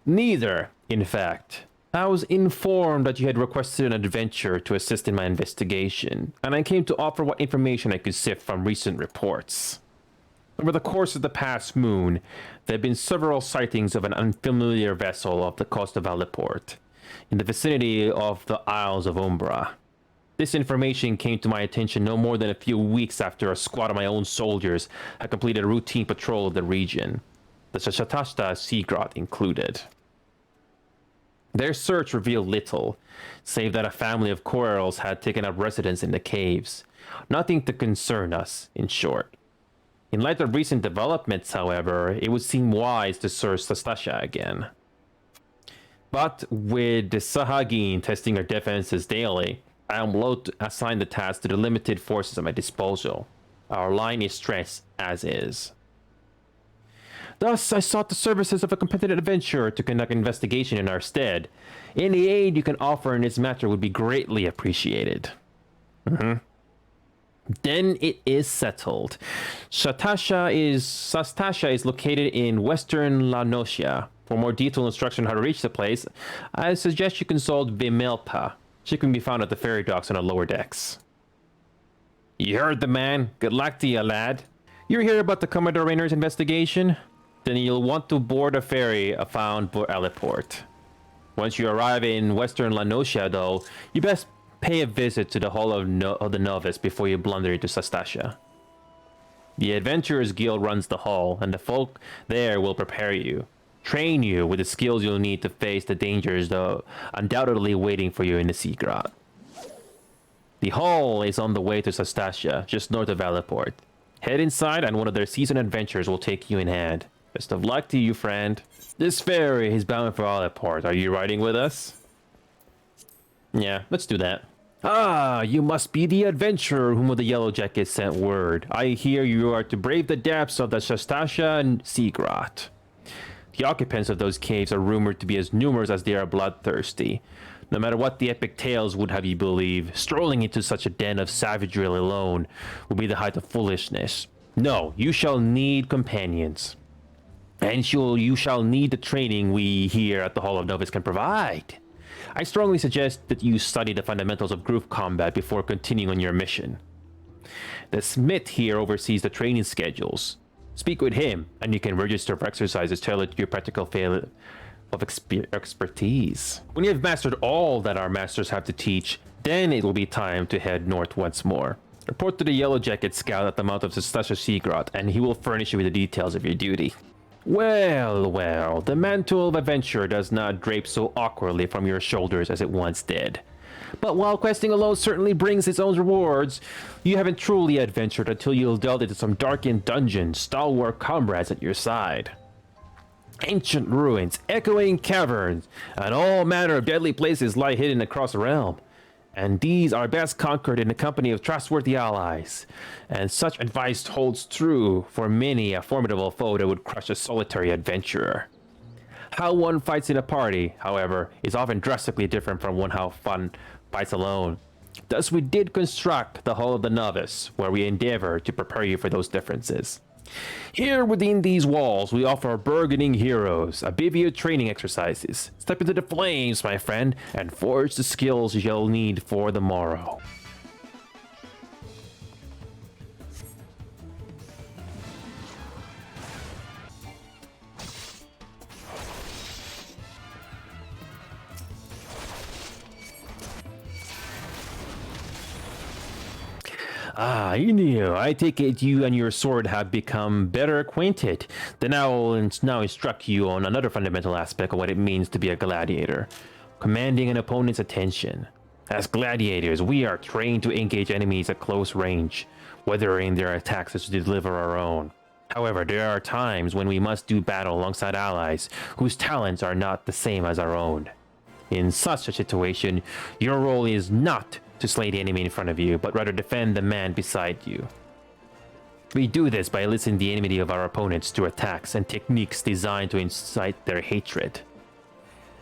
Neither, in fact. I was informed that you had requested an adventurer to assist in my investigation, and I came to offer what information I could sift from recent reports. Over the course of the past moon, there have been several sightings of an unfamiliar vessel off the coast of Aliport, in the vicinity of the Isles of Umbra. This information came to my attention no more than a few weeks after a squad of my own soldiers had completed a routine patrol of the region, the Sastasha Seagrot included. Their search revealed little, save that a family of Corals had taken up residence in the caves. Nothing to concern us, in short. In light of recent developments, however, it would seem wise to search Sastasha again. But with the Sahagin testing our defenses daily, I am loath to assign the task to the limited forces at my disposal. Our line is stretched as is. Thus, I sought the services of a competent adventurer to conduct investigation in our stead. Any aid you can offer in this matter would be greatly appreciated. Then it is settled. Sastasha is located in western Lanosia. For more detailed instruction on how to reach the place, I suggest you consult Vimelpa. She can be found at the ferry docks on the lower decks. You heard the man. Good luck to you, lad. You're here about the Commodore Rainer's investigation? Then you'll want to board a ferry found for Aliport. Once you arrive in western Lanosia, though, you best pay a visit to the Hall of the Novice before you blunder into Sastasha. The Adventurers Guild runs the hall, and the folk there will prepare you, train you with the skills you'll need to face the dangers, though undoubtedly waiting for you in the Sea Grot. The hall is on the way to Sastasha, just north of Valiport. Head inside and one of their seasoned adventurers will take you in hand. Best of luck to you, friend. This ferry is bound for Valiport. Are you riding with us? Yeah, let's do that. Ah, you must be the adventurer whom the Yellow Jackets sent word. I hear you are to brave the depths of the Sastasha and Seagrot. The occupants of those caves are rumored to be as numerous as they are bloodthirsty. No matter what the epic tales would have you believe, strolling into such a den of savagery alone would be the height of foolishness. No, you shall need companions. And you shall need the training we here at the Hall of Novice can provide. I strongly suggest that you study the fundamentals of group combat before continuing on your mission. The smith here oversees the training schedules. Speak with him, and you can register for exercises tailored to your practical field of expertise. When you have mastered all that our masters have to teach, then it will be time to head north once more. Report to the Yellow Jacket Scout at the mouth of Sastasha Seagrot, and he will furnish you with the details of your duty. Well, well, the mantle of adventure does not drape so awkwardly from your shoulders as it once did. But while questing alone certainly brings its own rewards, you haven't truly adventured until you've delved into some darkened dungeons, stalwart comrades at your side. Ancient ruins, echoing caverns, and all manner of deadly places lie hidden across the realm. And these are best conquered in the company of trustworthy allies. And such advice holds true for many a formidable foe that would crush a solitary adventurer. How one fights in a party, however, is often drastically different from how one fights alone. Thus we did construct the Hall of the Novice, where we endeavor to prepare you for those differences. Here within these walls, we offer our burgeoning heroes a bevy of training exercises. Step into the flames, my friend, and forge the skills you'll need for the morrow. Ah, Enio, I take it you and your sword have become better acquainted. Then I will now instruct you on another fundamental aspect of what it means to be a gladiator. Commanding an opponent's attention. As gladiators, we are trained to engage enemies at close range, weathering their attacks as to deliver our own. However, there are times when we must do battle alongside allies whose talents are not the same as our own. In such a situation, your role is not to slay the enemy in front of you, but rather defend the man beside you. We do this by eliciting the enmity of our opponents through attacks and techniques designed to incite their hatred.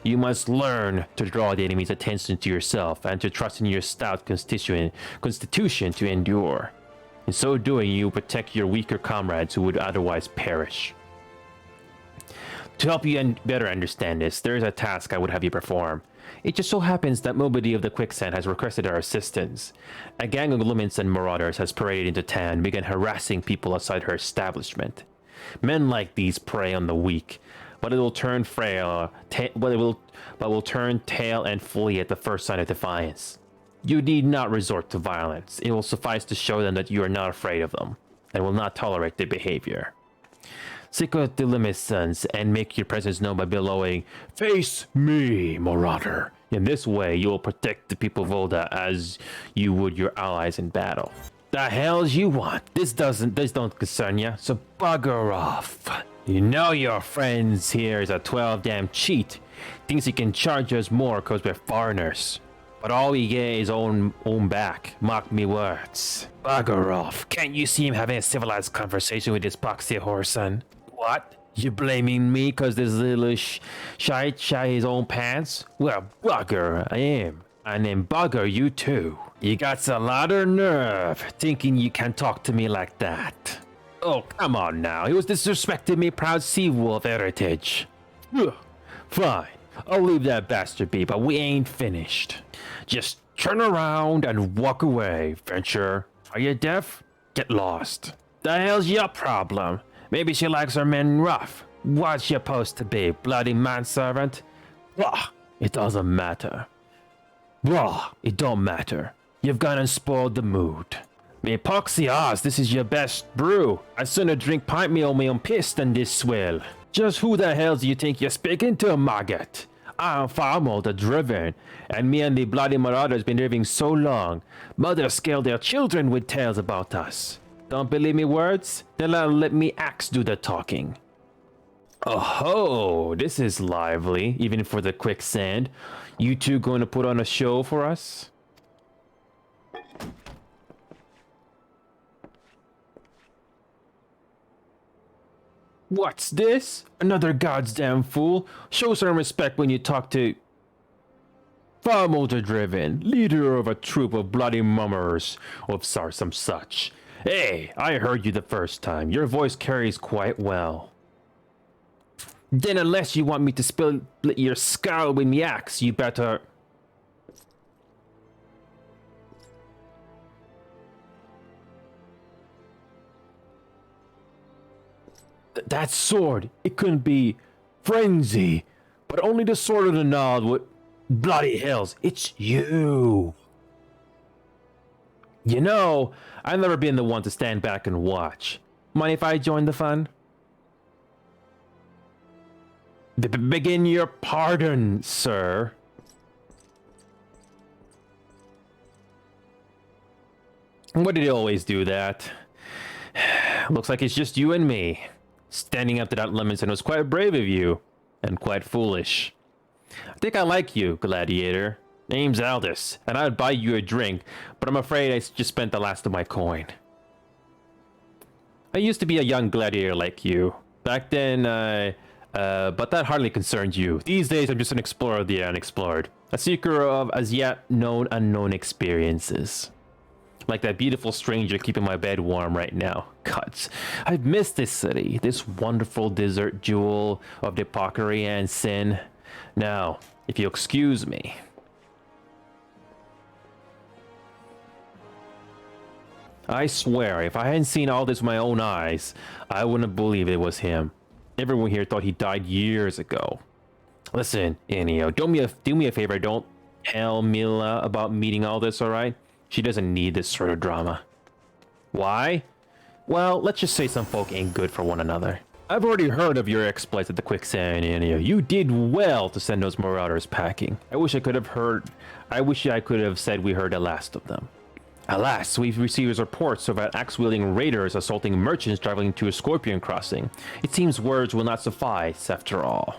You must learn to draw the enemy's attention to yourself and to trust in your stout constitution to endure. In so doing, you protect your weaker comrades who would otherwise perish. To help you better understand this, there is a task I would have you perform. It just so happens that Moby of the Quicksand has requested our assistance. A gang of lumens and marauders has paraded into town and begun harassing people outside her establishment. Men like these prey on the weak, but it will turn will turn tail and flee at the first sign of defiance. You need not resort to violence. It will suffice to show them that you are not afraid of them, and will not tolerate their behavior. Seek out the Lumisons and make your presence known by bellowing, "Face me, Marauder." In this way, you will protect the people of Ul'dah as you would your allies in battle. The hells you want? This don't concern you, so bugger off. You know your friends here is a 12 damn cheat. Thinks he can charge us more cause we're foreigners. But all we get is own back. Mark me words. Bugger off. Can't you see him having a civilized conversation with this poxy whoreson? What? You blaming me cause this little shy his own pants? Well, bugger, I am. And then bugger you too. You got a lot of nerve thinking you can talk to me like that. Oh, come on now. He was disrespecting me proud sea wolf heritage. Ugh. Fine. I'll leave that bastard be, but we ain't finished. Just turn around and walk away, Venture. Are you deaf? Get lost. The hell's your problem? Maybe she likes her men rough. What's she supposed to be, bloody manservant? Blah, it doesn't matter. Blah, it don't matter. You've gone and spoiled the mood. Me poxy ass, this is your best brew. I'd sooner drink pint me on my own piss than this swill. Just who the hell do you think you're speaking to, maggot? I'm Famo the Driven, and me and the bloody marauders been living so long. Mothers scale their children with tales about us. Don't believe me words? Then let me axe do the talking. Oh ho, this is lively, even for the quicksand. You two going to put on a show for us? What's this? Another goddamn fool. Show some respect when you talk to... Farmolder Driven, leader of a troop of bloody mummers, or some such. Hey, I heard you the first time. Your voice carries quite well. Then unless you want me to split your skull with me axe, you better... That sword, it couldn't be frenzy, but only the sword of the Nod would... Bloody hells, it's you! You know, I've never been the one to stand back and watch. Mind if I join the fun? Begin your pardon, sir. Why did he always do that? Looks like it's just you and me. Standing up to that Lemonson was quite brave of you, and quite foolish. I think I like you, gladiator. Name's Aldous, and I'd buy you a drink, but I'm afraid I just spent the last of my coin. I used to be a young gladiator like you. Back then, but that hardly concerns you. These days, I'm just an explorer of the unexplored. A seeker of as yet known unknown experiences. Like that beautiful stranger keeping my bed warm right now. Cuts. I've missed this city, this wonderful desert jewel of hypocrisy and sin. Now, if you'll excuse me. I swear, if I hadn't seen all this with my own eyes, I wouldn't believe it was him. Everyone here thought he died years ago. Listen, Enio, do me a favor, don't tell Mila about meeting all this, alright? She doesn't need this sort of drama. Why? Well, let's just say some folk ain't good for one another. I've already heard of your exploits at the quicksand, Enio. You did well to send those marauders packing. I wish I could have said we heard the last of them. Alas, we've received reports about axe-wielding raiders assaulting merchants traveling to a Scorpion crossing. It seems words will not suffice, after all.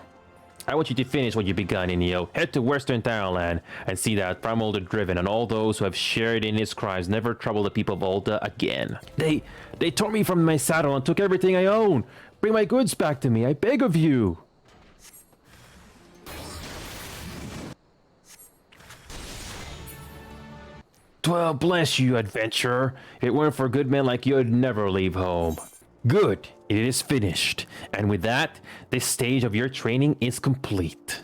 I want you to finish what you begun, Enio. Head to Western Thailand and see that Farmolder Driven and all those who have shared in his crimes never trouble the people of Ul'dah again. They tore me from my saddle and took everything I own. Bring my goods back to me, I beg of you. Well, bless you, adventurer. If it weren't for good men like you, I'd never leave home. Good, it is finished. And with that, this stage of your training is complete.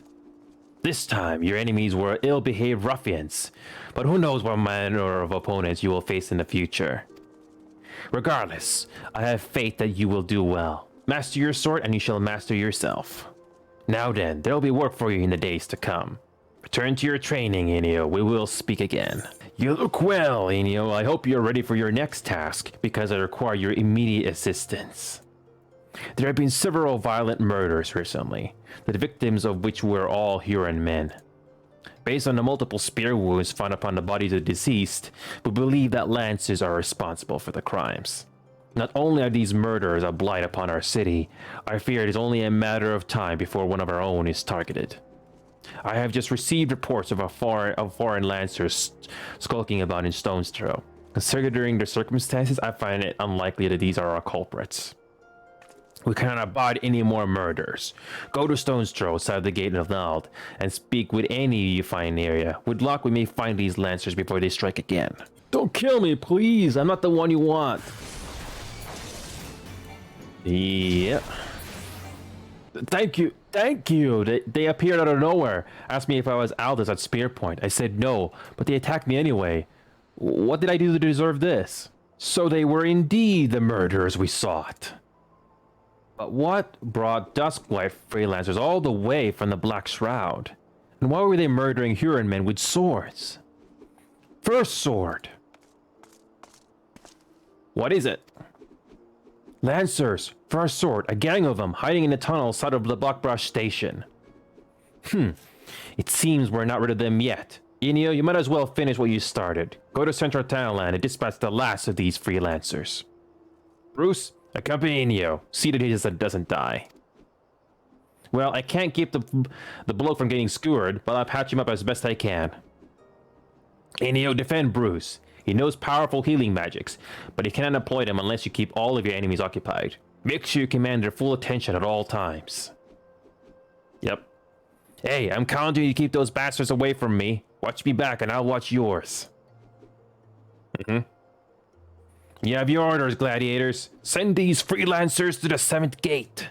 This time, your enemies were ill-behaved ruffians, but who knows what manner of opponents you will face in the future. Regardless, I have faith that you will do well. Master your sword and you shall master yourself. Now then, there will be work for you in the days to come. Return to your training, Enio. We will speak again. You look well, Enio. I hope you're ready for your next task, because I require your immediate assistance. There have been several violent murders recently, the victims of which were all Huron men. Based on the multiple spear wounds found upon the bodies of the deceased, we believe that Lancers are responsible for the crimes. Not only are these murders a blight upon our city, I fear it is only a matter of time before one of our own is targeted. I have just received reports of foreign Lancers skulking about in Stone's Throw. Considering the circumstances, I find it unlikely that these are our culprits. We cannot abide any more murders. Go to Stone's Throw, south of the Gate of Nald, and speak with any you find in the area. With luck, we may find these Lancers before they strike again. Don't kill me, please. I'm not the one you want. Yep. Thank you. Thank you. They appeared out of nowhere. Asked me if I was Aldous at Spear Point. I said no, but they attacked me anyway. What did I do to deserve this? So they were indeed the murderers we sought. But what brought Duskwhite freelancers all the way from the Black Shroud? And why were they murdering Huron men with swords? First sword. What is it? Lancers, first sword, a gang of them hiding in the tunnel south of the Blackbrush station. It seems we're not rid of them yet. Enio, you might as well finish what you started. Go to Central Townland and dispatch the last of these freelancers. Bruce, accompany Enio. See that he just doesn't die. Well, I can't keep the bloke from getting skewered, but I'll patch him up as best I can. Enio, defend Bruce. He knows powerful healing magics, but he cannot employ them unless you keep all of your enemies occupied. Make sure you command their full attention at all times. Yep. Hey, I'm counting you to keep those bastards away from me. Watch me back and I'll watch yours. You have your orders, gladiators. Send these freelancers to the 7th gate.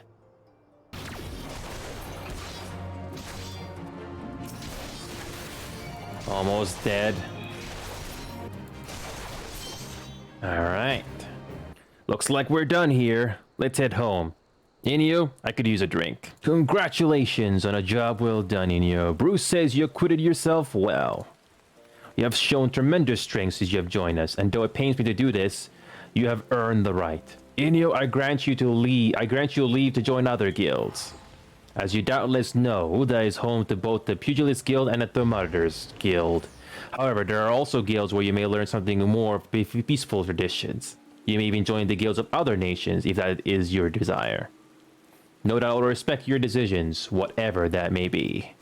Almost dead. Alright. Looks like we're done here. Let's head home. Enio, I could use a drink. Congratulations on a job well done, Enio. Bruce says you acquitted yourself well. You have shown tremendous strength since you have joined us, and though it pains me to do this, you have earned the right. Enio, I grant you leave to join other guilds. As you doubtless know, Ul'dah is home to both the Pugilist Guild and the Thermidors Guild. However, there are also guilds where you may learn something more of peaceful traditions. You may even join the guilds of other nations if that is your desire. No doubt I will respect your decisions, whatever that may be.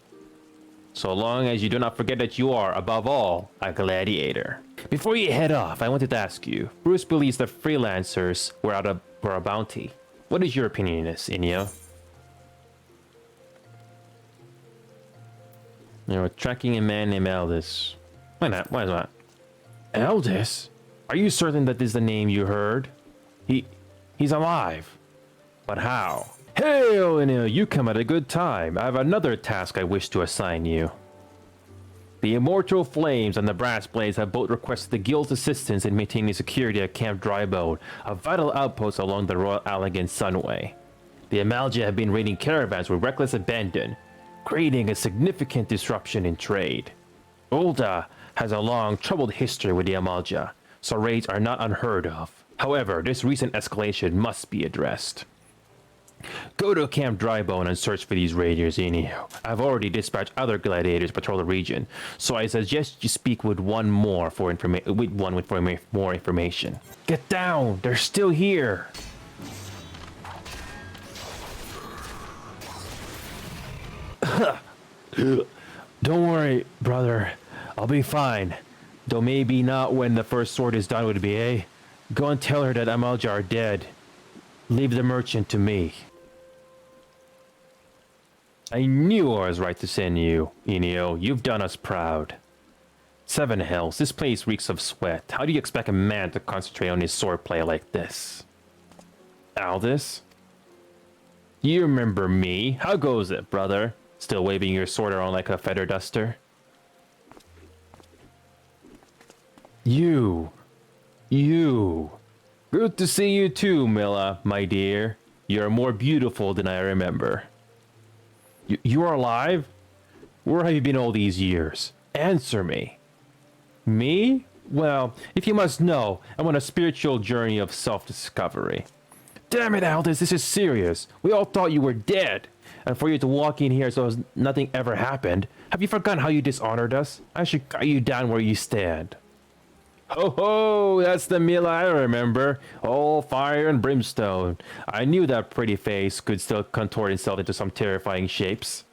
So long as you do not forget that you are, above all, a gladiator. Before you head off, I wanted to ask you. Bruce believes the freelancers were a bounty. What is your opinion on this, Enio? We're tracking a man named Aldous. Why not? Why is that? Aldous? Are you certain that this is the name you heard? He's alive. But how? Hey, Enio, you come at a good time. I have another task I wish to assign you. The Immortal Flames and the Brass Blades have both requested the guild's assistance in maintaining security at Camp Drybone, a vital outpost along the Royal Allegan Sunway. The Amalja have been raiding caravans with reckless abandon, creating a significant disruption in trade. Ul'dah has a long, troubled history with the Amalja, so raids are not unheard of. However, this recent escalation must be addressed. Go to Camp Drybone and search for these raiders, Enio. I've already dispatched other gladiators to patrol the region, so I suggest you speak with one more for more information. Get down! They're still here! Don't worry, brother. I'll be fine. Though maybe not when the first sword is done with me, eh? Go and tell her that Amalja are dead. Leave the merchant to me. I knew I was right to send you, Enio. You've done us proud. 7 hells, this place reeks of sweat. How do you expect a man to concentrate on his swordplay like this? Aldous? You remember me. How goes it, brother? Still waving your sword around like a feather duster? You. Good to see you too, Milla, my dear. You're more beautiful than I remember. You are alive? Where have you been all these years? Answer me. Me? Well, if you must know, I'm on a spiritual journey of self-discovery. Damn it, Aldous, this is serious. We all thought you were dead. And for you to walk in here so as nothing ever happened, have you forgotten how you dishonored us? I should cut you down where you stand. Ho ho, that's the Milla I remember. All fire and brimstone. I knew that pretty face could still contort itself into some terrifying shapes.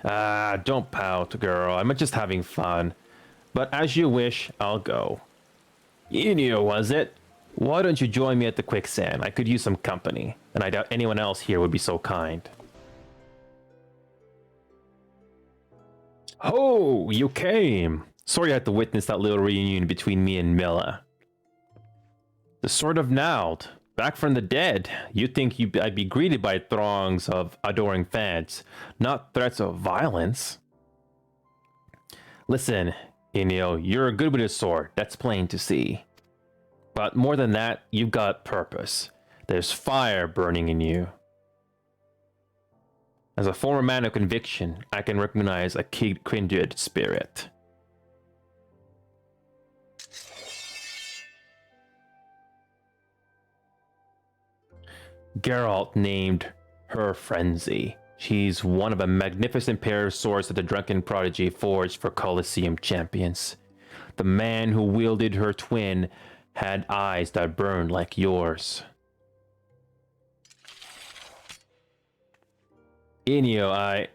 Ah, don't pout, girl. I'm just having fun. But as you wish, I'll go. Enio, was it? Why don't you join me at the quicksand? I could use some company, and I doubt anyone else here would be so kind. Oh, you came. Sorry I had to witness that little reunion between me and Milla. The Sword of Nald, back from the dead. You'd think I'd be greeted by throngs of adoring fans, not threats of violence. Listen, Enio, you're good with a sword, that's plain to see. But more than that, you've got purpose. There's fire burning in you. As a former man of conviction, I can recognize a kindred spirit. Geralt named her Frenzy. She's one of a magnificent pair of swords that the drunken prodigy forged for Colosseum champions. The man who wielded her twin had eyes that burned like yours. Enio,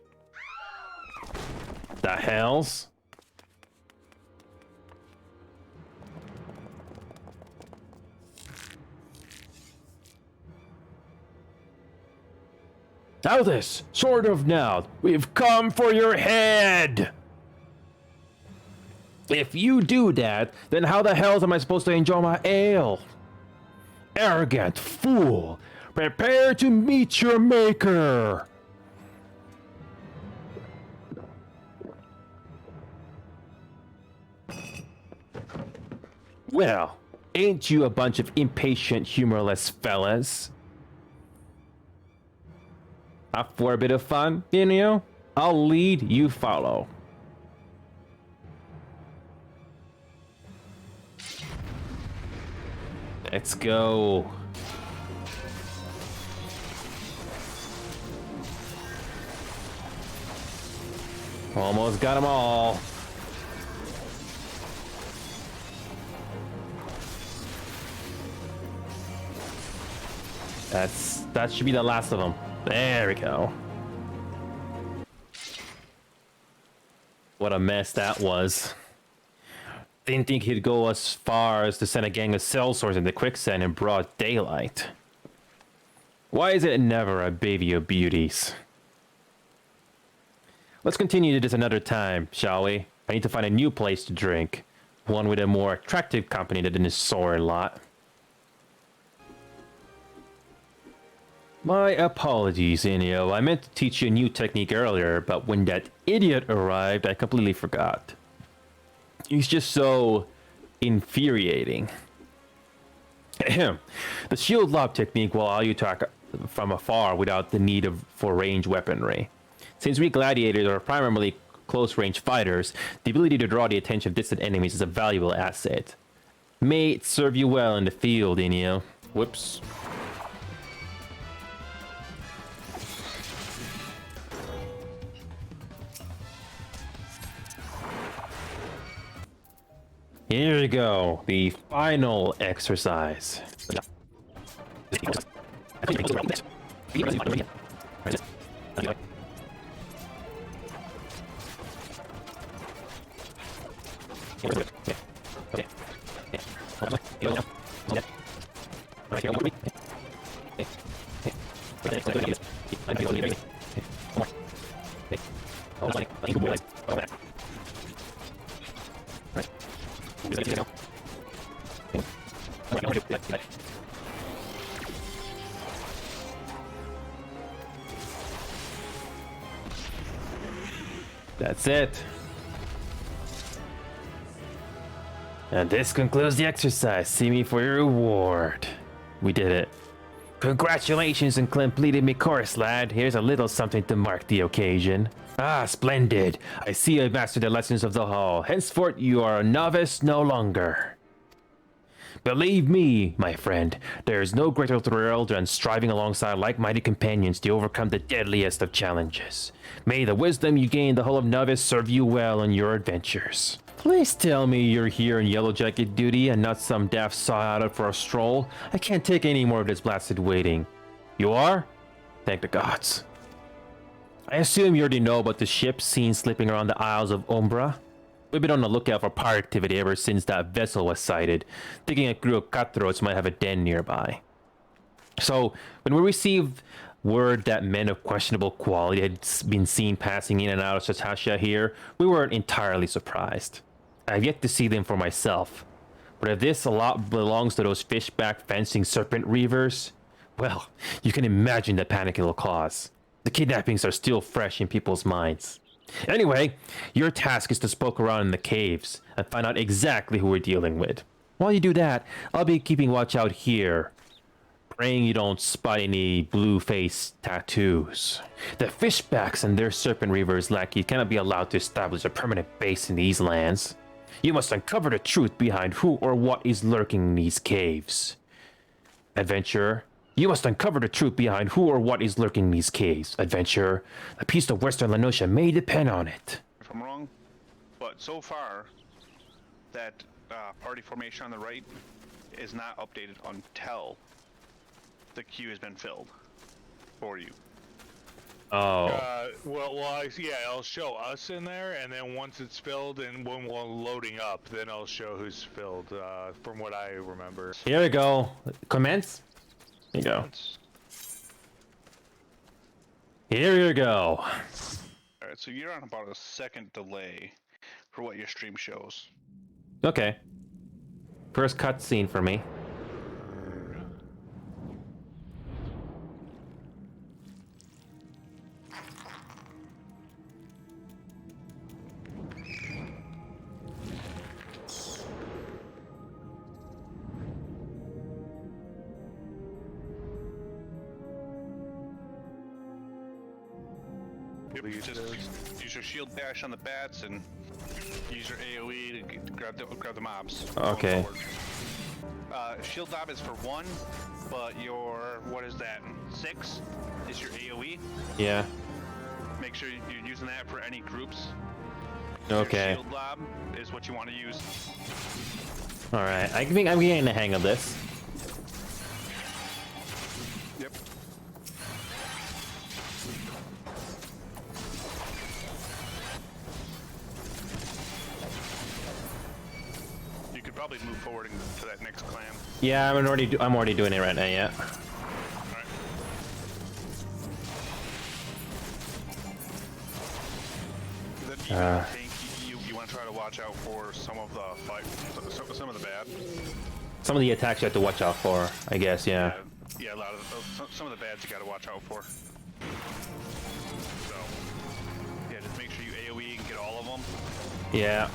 The hells? Aldous, sword of now, we've come for your head! If you do that, then how the hell am I supposed to enjoy my ale? Arrogant fool! Prepare to meet your maker! Well, ain't you a bunch of impatient, humorless fellas? Up for a bit of fun, Enio? I'll lead, you follow. Let's go. Almost got them all. That should be the last of them. There we go. What a mess that was. Didn't think he'd go as far as to send a gang of sellswords into quicksand in broad daylight. Why is it never a baby of beauties? Let's continue this another time, shall we? I need to find a new place to drink. One with a more attractive company than this sore lot. My apologies, Enio. I meant to teach you a new technique earlier, but when that idiot arrived, I completely forgot. He's just so infuriating. The shield lob technique will allow you to attack from afar without the need for ranged weaponry. Since we gladiators are primarily close-range fighters, the ability to draw the attention of distant enemies is a valuable asset. May it serve you well in the field, Enio. Whoops. Here we go, the final exercise. That's it. And this concludes the exercise. See me for your reward. We did it. Congratulations on completing my course, lad. Here's a little something to mark the occasion. Ah, splendid. I see I've mastered the lessons of the hall. Henceforth, you are a novice no longer. Believe me, my friend, there is no greater thrill than striving alongside like-minded companions to overcome the deadliest of challenges. May the wisdom you gain in the Hall of Novice serve you well on your adventures. Please tell me you're here in Yellow Jacket duty and not some daft saw out for a stroll. I can't take any more of this blasted waiting. You are? Thank the gods. I assume you already know about the ship seen slipping around the Isles of Umbra. We've been on the lookout for pirate activity ever since that vessel was sighted, thinking a crew of cutthroats might have a den nearby. So, when we received word that men of questionable quality had been seen passing in and out of Sastasha here, we weren't entirely surprised. I've yet to see them for myself, but if this lot belongs to those fishback fencing serpent reavers, well, you can imagine the panic it'll cause. The kidnappings are still fresh in people's minds. Anyway, your task is to poke around in the caves and find out exactly who we're dealing with. While you do that, I'll be keeping watch out here, praying you don't spot any blue-face tattoos. The fishbacks and their serpent reavers lackey cannot be allowed to establish a permanent base in these lands. You must uncover the truth behind who or what is lurking in these caves. Adventurer, You must uncover the truth behind who or what is lurking in these caves. Adventurer, a piece of Western Lanosha may depend on it. If I'm wrong, but so far, that party formation on the right is not updated until the queue has been filled for you. Oh. Yeah, it'll show us in there, and then once it's filled and when we're loading up, then it'll show who's filled, from what I remember. Here we go. Commence. Here you go. Here you go. Alright, so you're on about a second delay for what your stream shows. Okay. First cutscene for me. Just use your shield dash on the bats and use your AoE to grab the mobs. Okay. Shield dab is for 1, but your, what is that, 6 is your AoE. Yeah. Make sure you're using that for any groups. Okay. Your shield lob is what you want to use. All right. I think I'm getting the hang of this. Yep. You could probably move forward to that next clan. Yeah, I'm already doing it right now. Yeah. Alright. Then even the tank, you want to try to watch out for some of the some of the bad. Some of the attacks you have to watch out for, I guess. Yeah. Yeah, a lot of some of the bads you got to watch out for. So yeah, just make sure you AoE and get all of them. Yeah.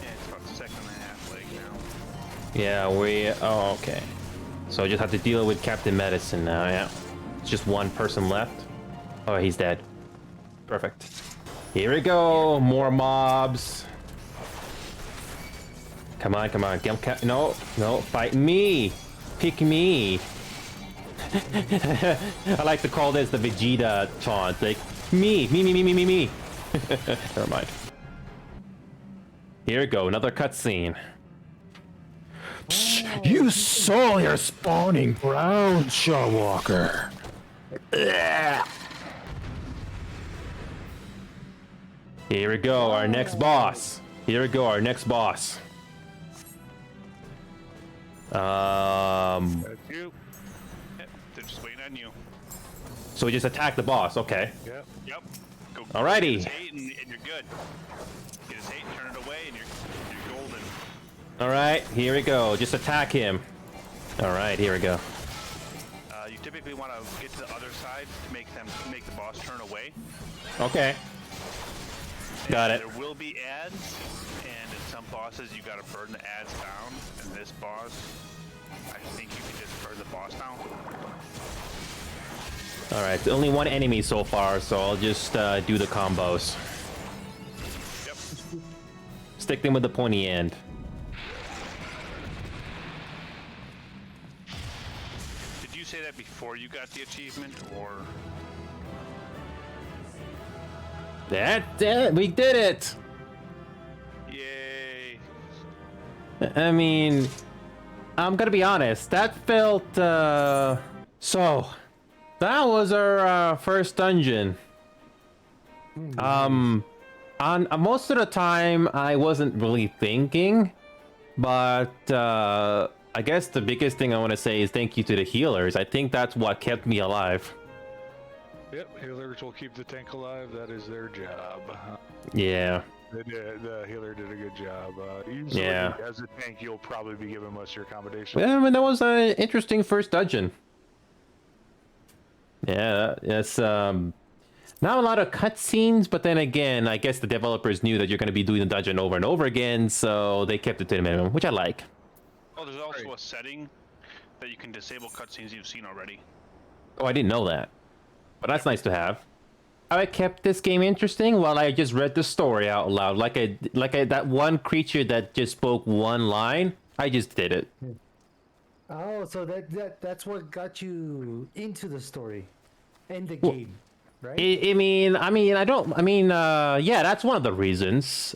Yeah, it's about a second and a half leg now. Yeah. Oh, okay. So I just have to deal with Captain Medicine now. Yeah. It's just one person left. Oh, he's dead. Perfect. Here we go. More mobs. Come on, come on. No, fight me. Pick me. I like to call this the Vegeta taunt. Like, me. Never mind. Here we go. Another cutscene. You saw your spawning ground, Shawwalker. Here we go. Our next boss. Here we go. Our next boss. That's you. Yep, they're just waiting on you. So we just attack the boss. Okay. Yep. Yep. Go. Alrighty. Get his hate and you're good. Get his hate, turn it away, and you're golden. All right. Here we go. Just attack him. All right. Here we go. You typically want to get to the other side to make the boss turn away. Okay. Got it. There will be ads, and in some bosses you got to burn the ads down. And this boss, I think you can just burn the boss down. All right. Only one enemy so far, so I'll just do the combos. Yep. Stick them with the pointy end. Did you say that before you got the achievement, or? That's it. We did it. Yay! I mean, I'm gonna be honest. That felt so. That was our first dungeon. On most of the time, I wasn't really thinking, but I guess the biggest thing I want to say is thank you to the healers. I think that's what kept me alive. Yep, healers will keep the tank alive. That is their job. Yeah. The healer did a good job. Usually, Yeah. as a tank, you'll probably be given most of your accommodation. Yeah, I mean, that was an interesting first dungeon. Yeah, it's not a lot of cutscenes, but then again, I guess the developers knew that you're going to be doing the dungeon over and over again, so they kept it to the minimum, which I like. Oh, there's also a setting that you can disable cutscenes you've seen already. Oh, I didn't know that, but that's nice to have. how I kept this game interesting? Well, I just read the story out loud, like that one creature that just spoke one line. I just did it. Oh, so that's what got you into the story and the game, right? Yeah, that's one of the reasons.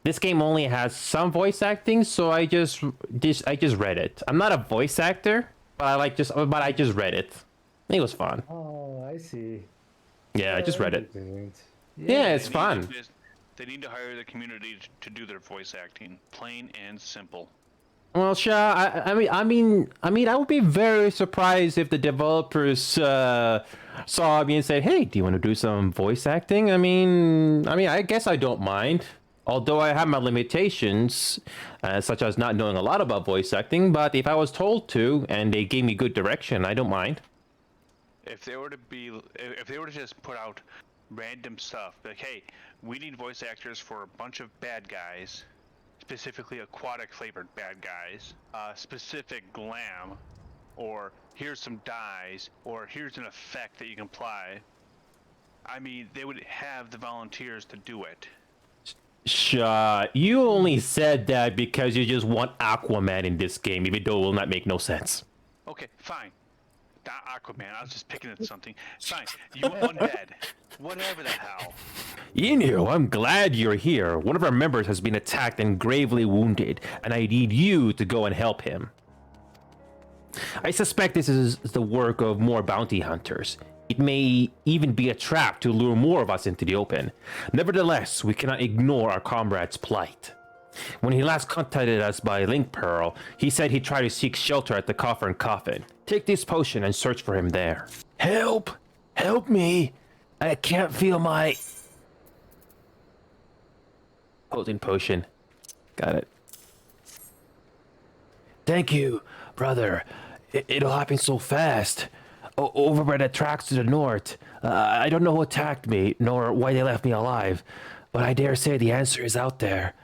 This game only has some voice acting, so I just read it. I'm not a voice actor, but I just read it. It was fun. Oh, I see. Yeah, I just read it. Yeah, It's fun. They need to hire the community to do their voice acting, plain and simple. Well, Sha, I would be very surprised if the developers saw me and said, "Hey, do you want to do some voice acting?" I guess I don't mind. Although I have my limitations, such as not knowing a lot about voice acting, but if I was told to and they gave me good direction, I don't mind. If they were to just put out random stuff, like, hey, we need voice actors for a bunch of bad guys, specifically aquatic flavored bad guys, specific glam, or here's some dyes, or here's an effect that you can apply. I mean, they would have the volunteers to do it. Sha, you only said that because you just want Aquaman in this game, even though it will not make no sense. Okay, fine. Not Aquaman, I was just picking at something. Fine, you undead. Whatever the hell. Enio, I'm glad you're here. One of our members has been attacked and gravely wounded, and I need you to go and help him. I suspect this is the work of more bounty hunters. It may even be a trap to lure more of us into the open. Nevertheless, we cannot ignore our comrade's plight. When he last contacted us by Link Pearl, he said he tried to seek shelter at the Coffer and Coffin. Take this potion and search for him there. Help! Help me! I can't feel my... Holding potion. Got it. Thank you, brother. It'll happen so fast. Over by the tracks to the north. I don't know who attacked me, nor why they left me alive. But I dare say the answer is out there.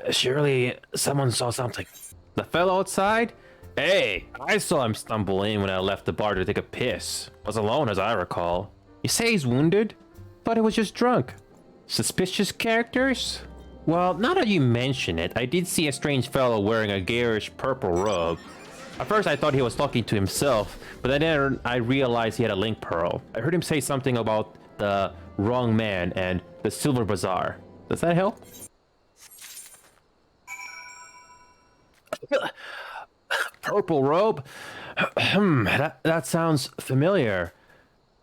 Surely someone saw something. The fellow outside? Hey, I saw him stumble in when I left the bar to take a piss. Was alone as I recall. You say he's wounded? But it was just drunk. Suspicious characters? Well, now that you mention it, I did see a strange fellow wearing a garish purple robe. At first I thought he was talking to himself, but then I realized he had a link pearl. I heard him say something about the wrong man and the Silver Bazaar. Does that help? Purple robe? that sounds familiar.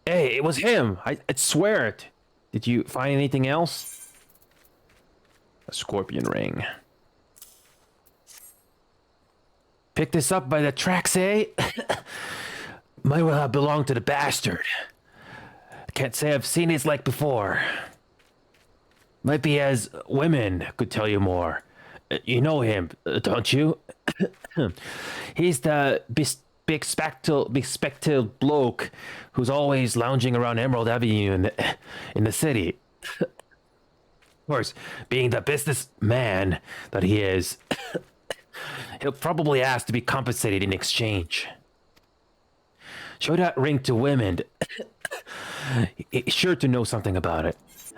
Hey, it was him. I'd swear it. Did you find anything else? A scorpion ring. Picked this up by the tracks, eh? Might well have belonged to the bastard. Can't say I've seen his like before. Might be as women could tell you more. You know him, don't you? He's the big spectacled bloke who's always lounging around Emerald Avenue in the city. Of course, being the businessman that he is, he'll probably ask to be compensated in exchange. Show that ring to women. He's sure to know something about it.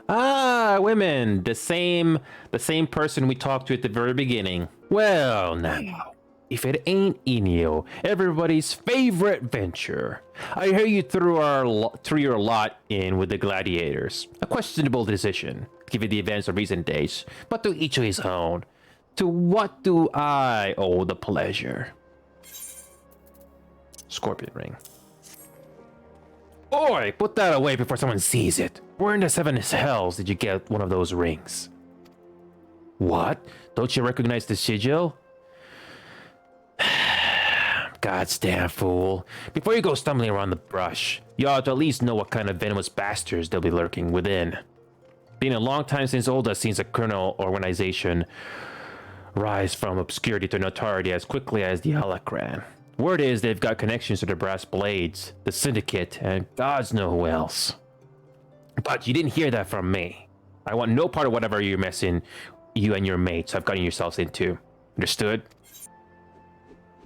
Ah, women, the same person we talked to at the very beginning. Well, now, if it ain't Enio, everybody's favorite venture. I hear you threw your lot in with the gladiators. A questionable decision, given the events of recent days, but to each his own. To what do I owe the pleasure? Scorpion ring. Oi, put that away before someone sees it. Where in the seven hells did you get one of those rings? What? Don't you recognize the sigil? Goddamn fool. Before you go stumbling around the brush, you ought to at least know what kind of venomous bastards they'll be lurking within. Been a long time since Ul'dah seen a criminal organization rise from obscurity to notoriety as quickly as the Alakran. Word is they've got connections to the Brass Blades, the Syndicate, and gods know who else. But you didn't hear that from me. I want no part of whatever you're messing you and your mates have gotten yourselves into. Understood?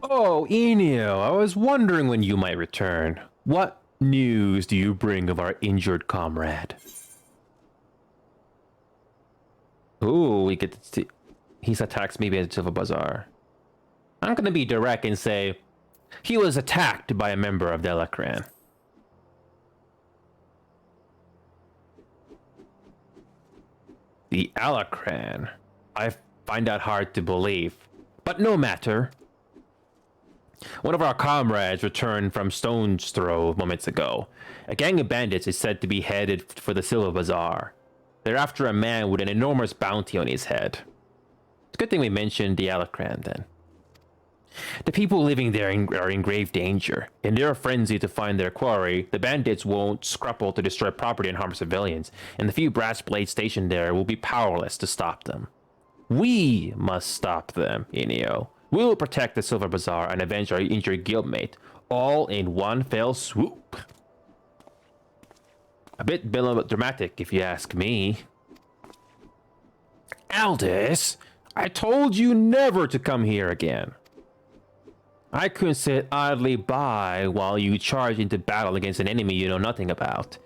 Oh, Enio, I was wondering when you might return. What news do you bring of our injured comrade? Ooh, we get to see. He's attacked maybe at Silver Bazaar. I'm gonna be direct and say he was attacked by a member of the Alakran. The Alakran. I find that hard to believe. But no matter. One of our comrades returned from Stone's Throw moments ago. A gang of bandits is said to be headed for the Silver Bazaar. They're after a man with an enormous bounty on his head. It's a good thing we mentioned the Alakran then. The people living there are in grave danger. In their frenzy to find their quarry, the bandits won't scruple to destroy property and harm civilians, and the few brass blades stationed there will be powerless to stop them. We must stop them, Enio. We will protect the Silver Bazaar and avenge our injured guildmate, all in one fell swoop. A bit dramatic, if you ask me. Aldous, I told you never to come here again. I couldn't sit idly by while you charge into battle against an enemy you know nothing about.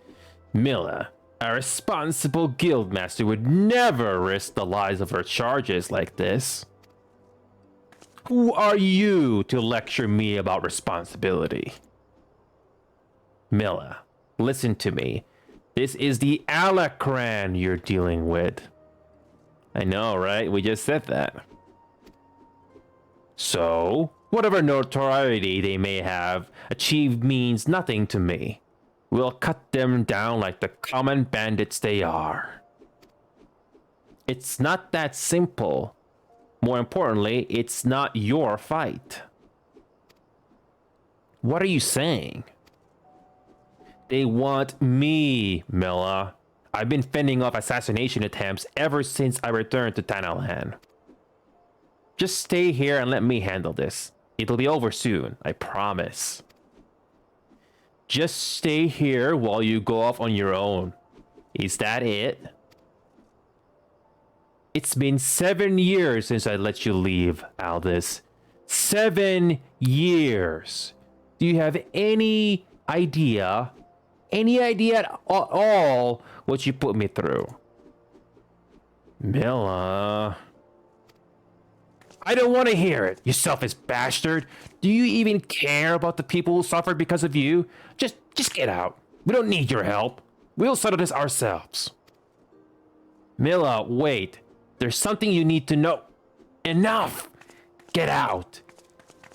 Milla, a responsible guildmaster, would never risk the lives of her charges like this. Who are you to lecture me about responsibility? Milla, listen to me. This is the Alakran you're dealing with. I know, right? We just said that. So, whatever notoriety they may have achieved means nothing to me. We'll cut them down like the common bandits they are. It's not that simple. More importantly, it's not your fight. What are you saying? They want me, Milla. I've been fending off assassination attempts ever since I returned to Tanalan. Just stay here and let me handle this. It'll be over soon, I promise. Just stay here while you go off on your own. Is that it? It's been 7 years since I let you leave, Aldous. 7 years. Do you have any idea at all what you put me through? Milla. I don't want to hear it, you selfish bastard. Do you even care about the people who suffered because of you? Just get out. We don't need your help. We'll settle this ourselves. Milla, wait. There's something you need to know. Enough! Get out!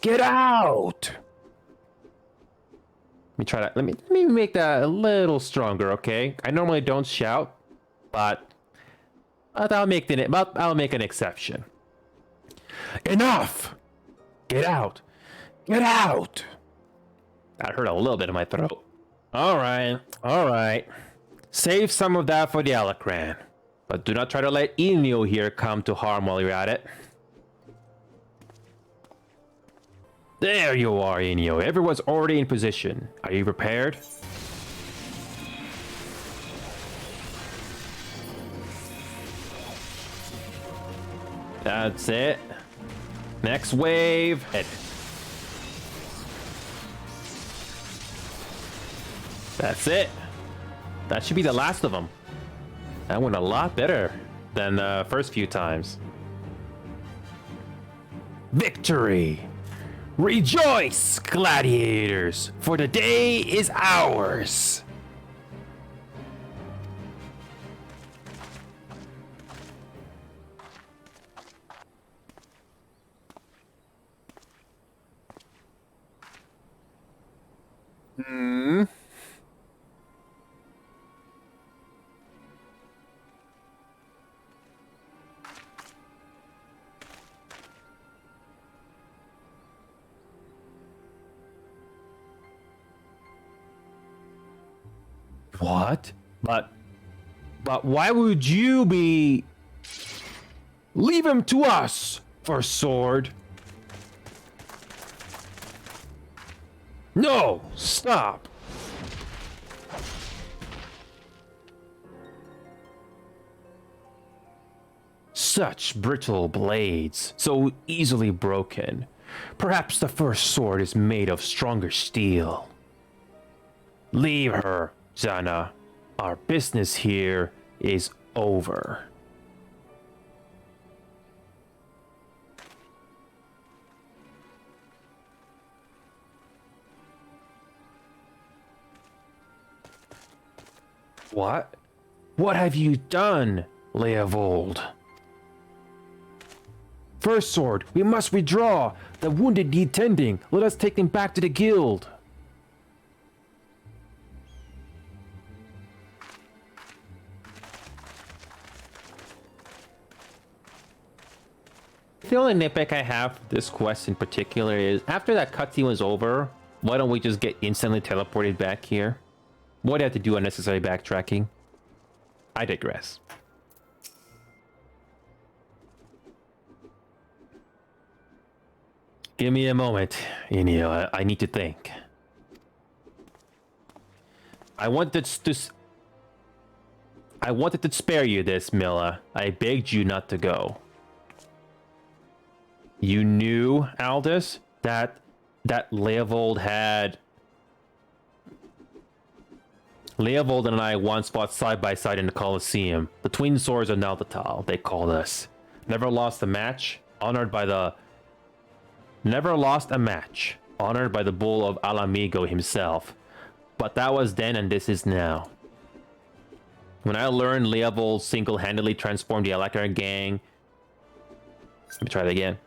Get out! Let me try that. Let me make that a little stronger, okay? I normally don't shout, but I'll make an exception. Enough! Get out! Get out! That hurt a little bit in my throat. All right. Save some of that for the Alakran. But do not try to let Enio here come to harm while you're at it. There you are, Enio. Everyone's already in position. Are you prepared? That's it. Next wave. Head. That's it. That should be the last of them. That went a lot better than the first few times. Victory! Rejoice, gladiators, for the day is ours! What? But why would you be... Leave him to us, for sword. No, stop. Such brittle blades, so easily broken. Perhaps the first sword is made of stronger steel. Leave her, Zana. Our business here is over. What? What have you done, Leovold? First Sword, we must withdraw. The wounded need tending. Let us take them back to the guild. The only nitpick I have for this quest in particular is, after that cutscene was over, why don't we just get instantly teleported back here? Why do I have to do unnecessary backtracking? I digress. Give me a moment, Enio. I need to think. I wanted to spare you this, Milla. I begged you not to go. You knew, Aldous, that Leovold had... Leovold and I once fought side by side in the Colosseum. The Twin Swords of Naldatal, they called us. Never lost a match, honored by the... Never lost a match, honored by the Bull of Alamigo himself. But that was then and this is now. When I learned Leovold single-handedly transformed the Alakar gang... Let me try that again.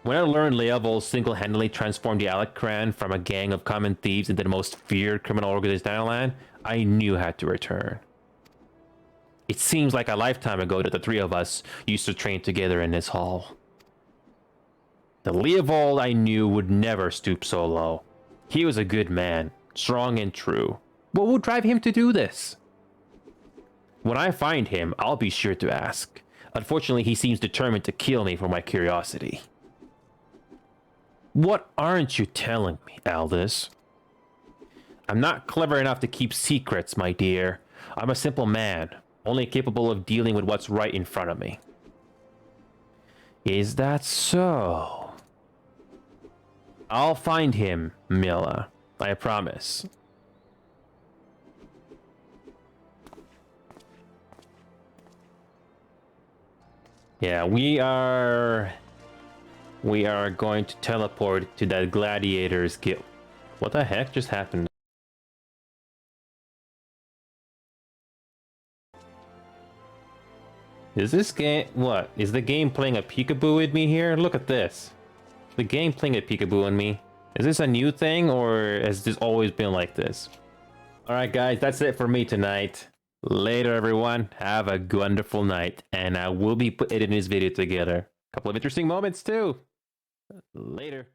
When I learned Leovold single-handedly transformed the Alakran from a gang of common thieves into the most feared criminal organization in the land, I knew I had to return. It seems like a lifetime ago that the three of us used to train together in this hall. The Leovold I knew would never stoop so low. He was a good man, strong and true. What would drive him to do this? When I find him, I'll be sure to ask. Unfortunately, he seems determined to kill me for my curiosity. What aren't you telling me, Aldous? I'm not clever enough to keep secrets, my dear. I'm a simple man, only capable of dealing with what's right in front of me. Is that so? I'll find him, Milla. I promise. Yeah, we are going to teleport to that gladiators guild. What the heck just happened? Is this game... What? Is the game playing a peekaboo with me here? Look at this. The game playing a peekaboo on me. Is this a new thing, or has this always been like this? Alright guys, that's it for me tonight. Later everyone, have a wonderful night, and I will be editing this video together. A couple of interesting moments too. Later.